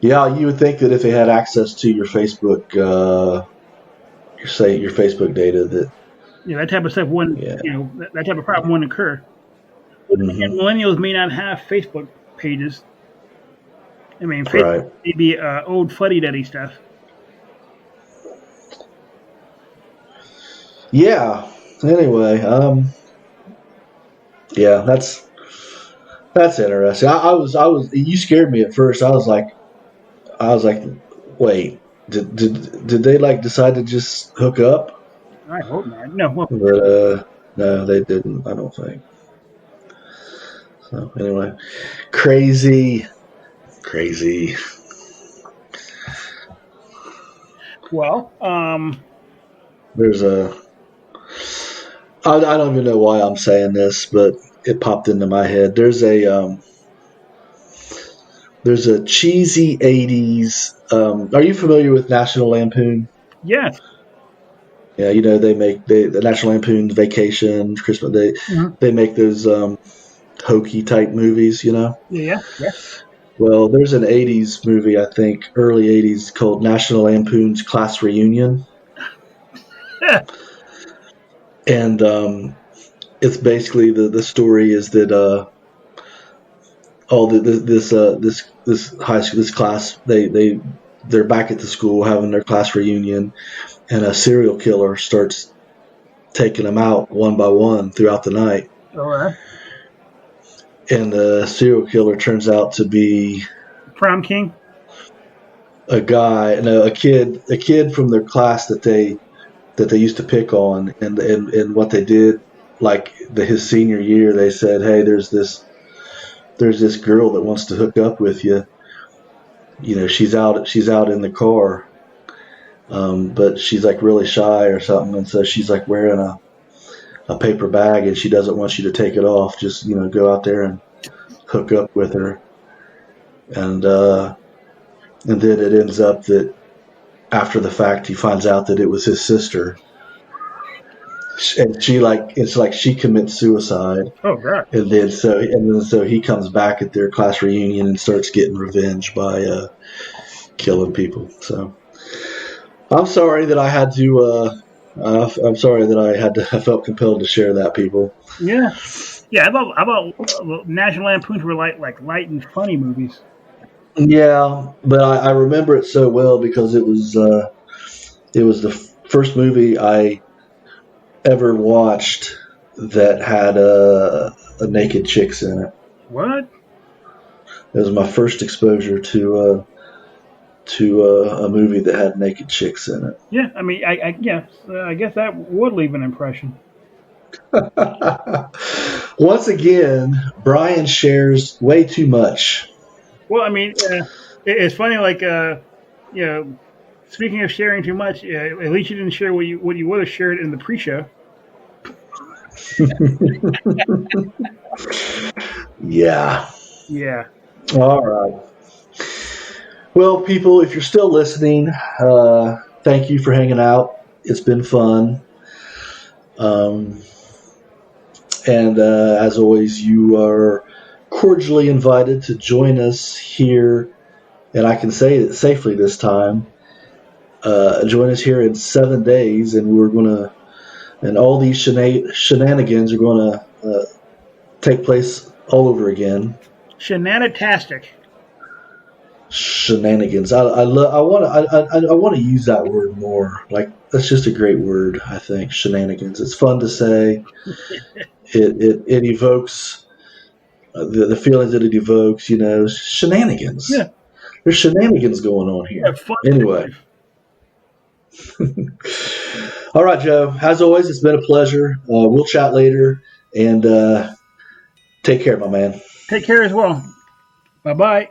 yeah, you would think that if they had access to your Facebook, your Facebook data, that that type of stuff wouldn't, that type of problem wouldn't occur. And millennials may not have Facebook pages. I mean, Facebook may be old fuddy-duddy stuff. Yeah. Anyway, yeah, that's interesting. I was you scared me at first. I was like, wait, did they like decide to just hook up? I hope not. No. But no, they didn't. I don't think. So anyway, crazy. Well, there's I don't even know why I'm saying this, but it popped into my head. There's a cheesy 80s. Are you familiar with National Lampoon? Yes. Yeah, they make the National Lampoon Vacation, Christmas. They make those hokey type movies. Yeah. Well, there's an 80s movie, I think, early 80s, called National Lampoon's Class Reunion. And it's basically the story is that this high school, this class, they're back at the school having their class reunion, and a serial killer starts taking them out one by one throughout the night. All right. And the serial killer turns out to be prom king. A kid from their class that they used to pick on, and what they did like his senior year, they said, "Hey, there's this girl that wants to hook up with you. You know, she's out in the car, but she's like really shy or something, and so she's like wearing a paper bag, and she doesn't want you to take it off. Just go out there and hook up with her." And then it ends up that after the fact, he finds out that it was his sister, and it's like she commits suicide. Oh God! And then so he comes back at their class reunion and starts getting revenge by killing people. So I'm sorry that I had to. I felt compelled to share that, people. Yeah. I thought National Lampoons were like light and funny movies. Yeah, but I remember it so well because it was the first movie I ever watched that had a naked chicks in it. What? It was my first exposure to a movie that had naked chicks in it. Yeah, I mean, I guess that would leave an impression. Once again, Brian shares way too much. Well, I mean, it's funny. Like, speaking of sharing too much, at least you didn't share what you would have shared in the pre-show. Yeah. Yeah. All right. Well, people, if you're still listening, thank you for hanging out. It's been fun. And as always, you are cordially invited to join us here, and I can say it safely this time. Join us here in 7 days, and and all these shenanigans are going to take place all over again. Shenanitastic. Shenanigans. I want to use that word more. Like, that's just a great word. I think shenanigans. It's fun to say. It evokes the feelings that it evokes. Shenanigans. Yeah. There's shenanigans going on here. Yeah, fun. Anyway. All right, Joe. As always, it's been a pleasure. We'll chat later, and take care, my man. Take care as well. Bye-bye.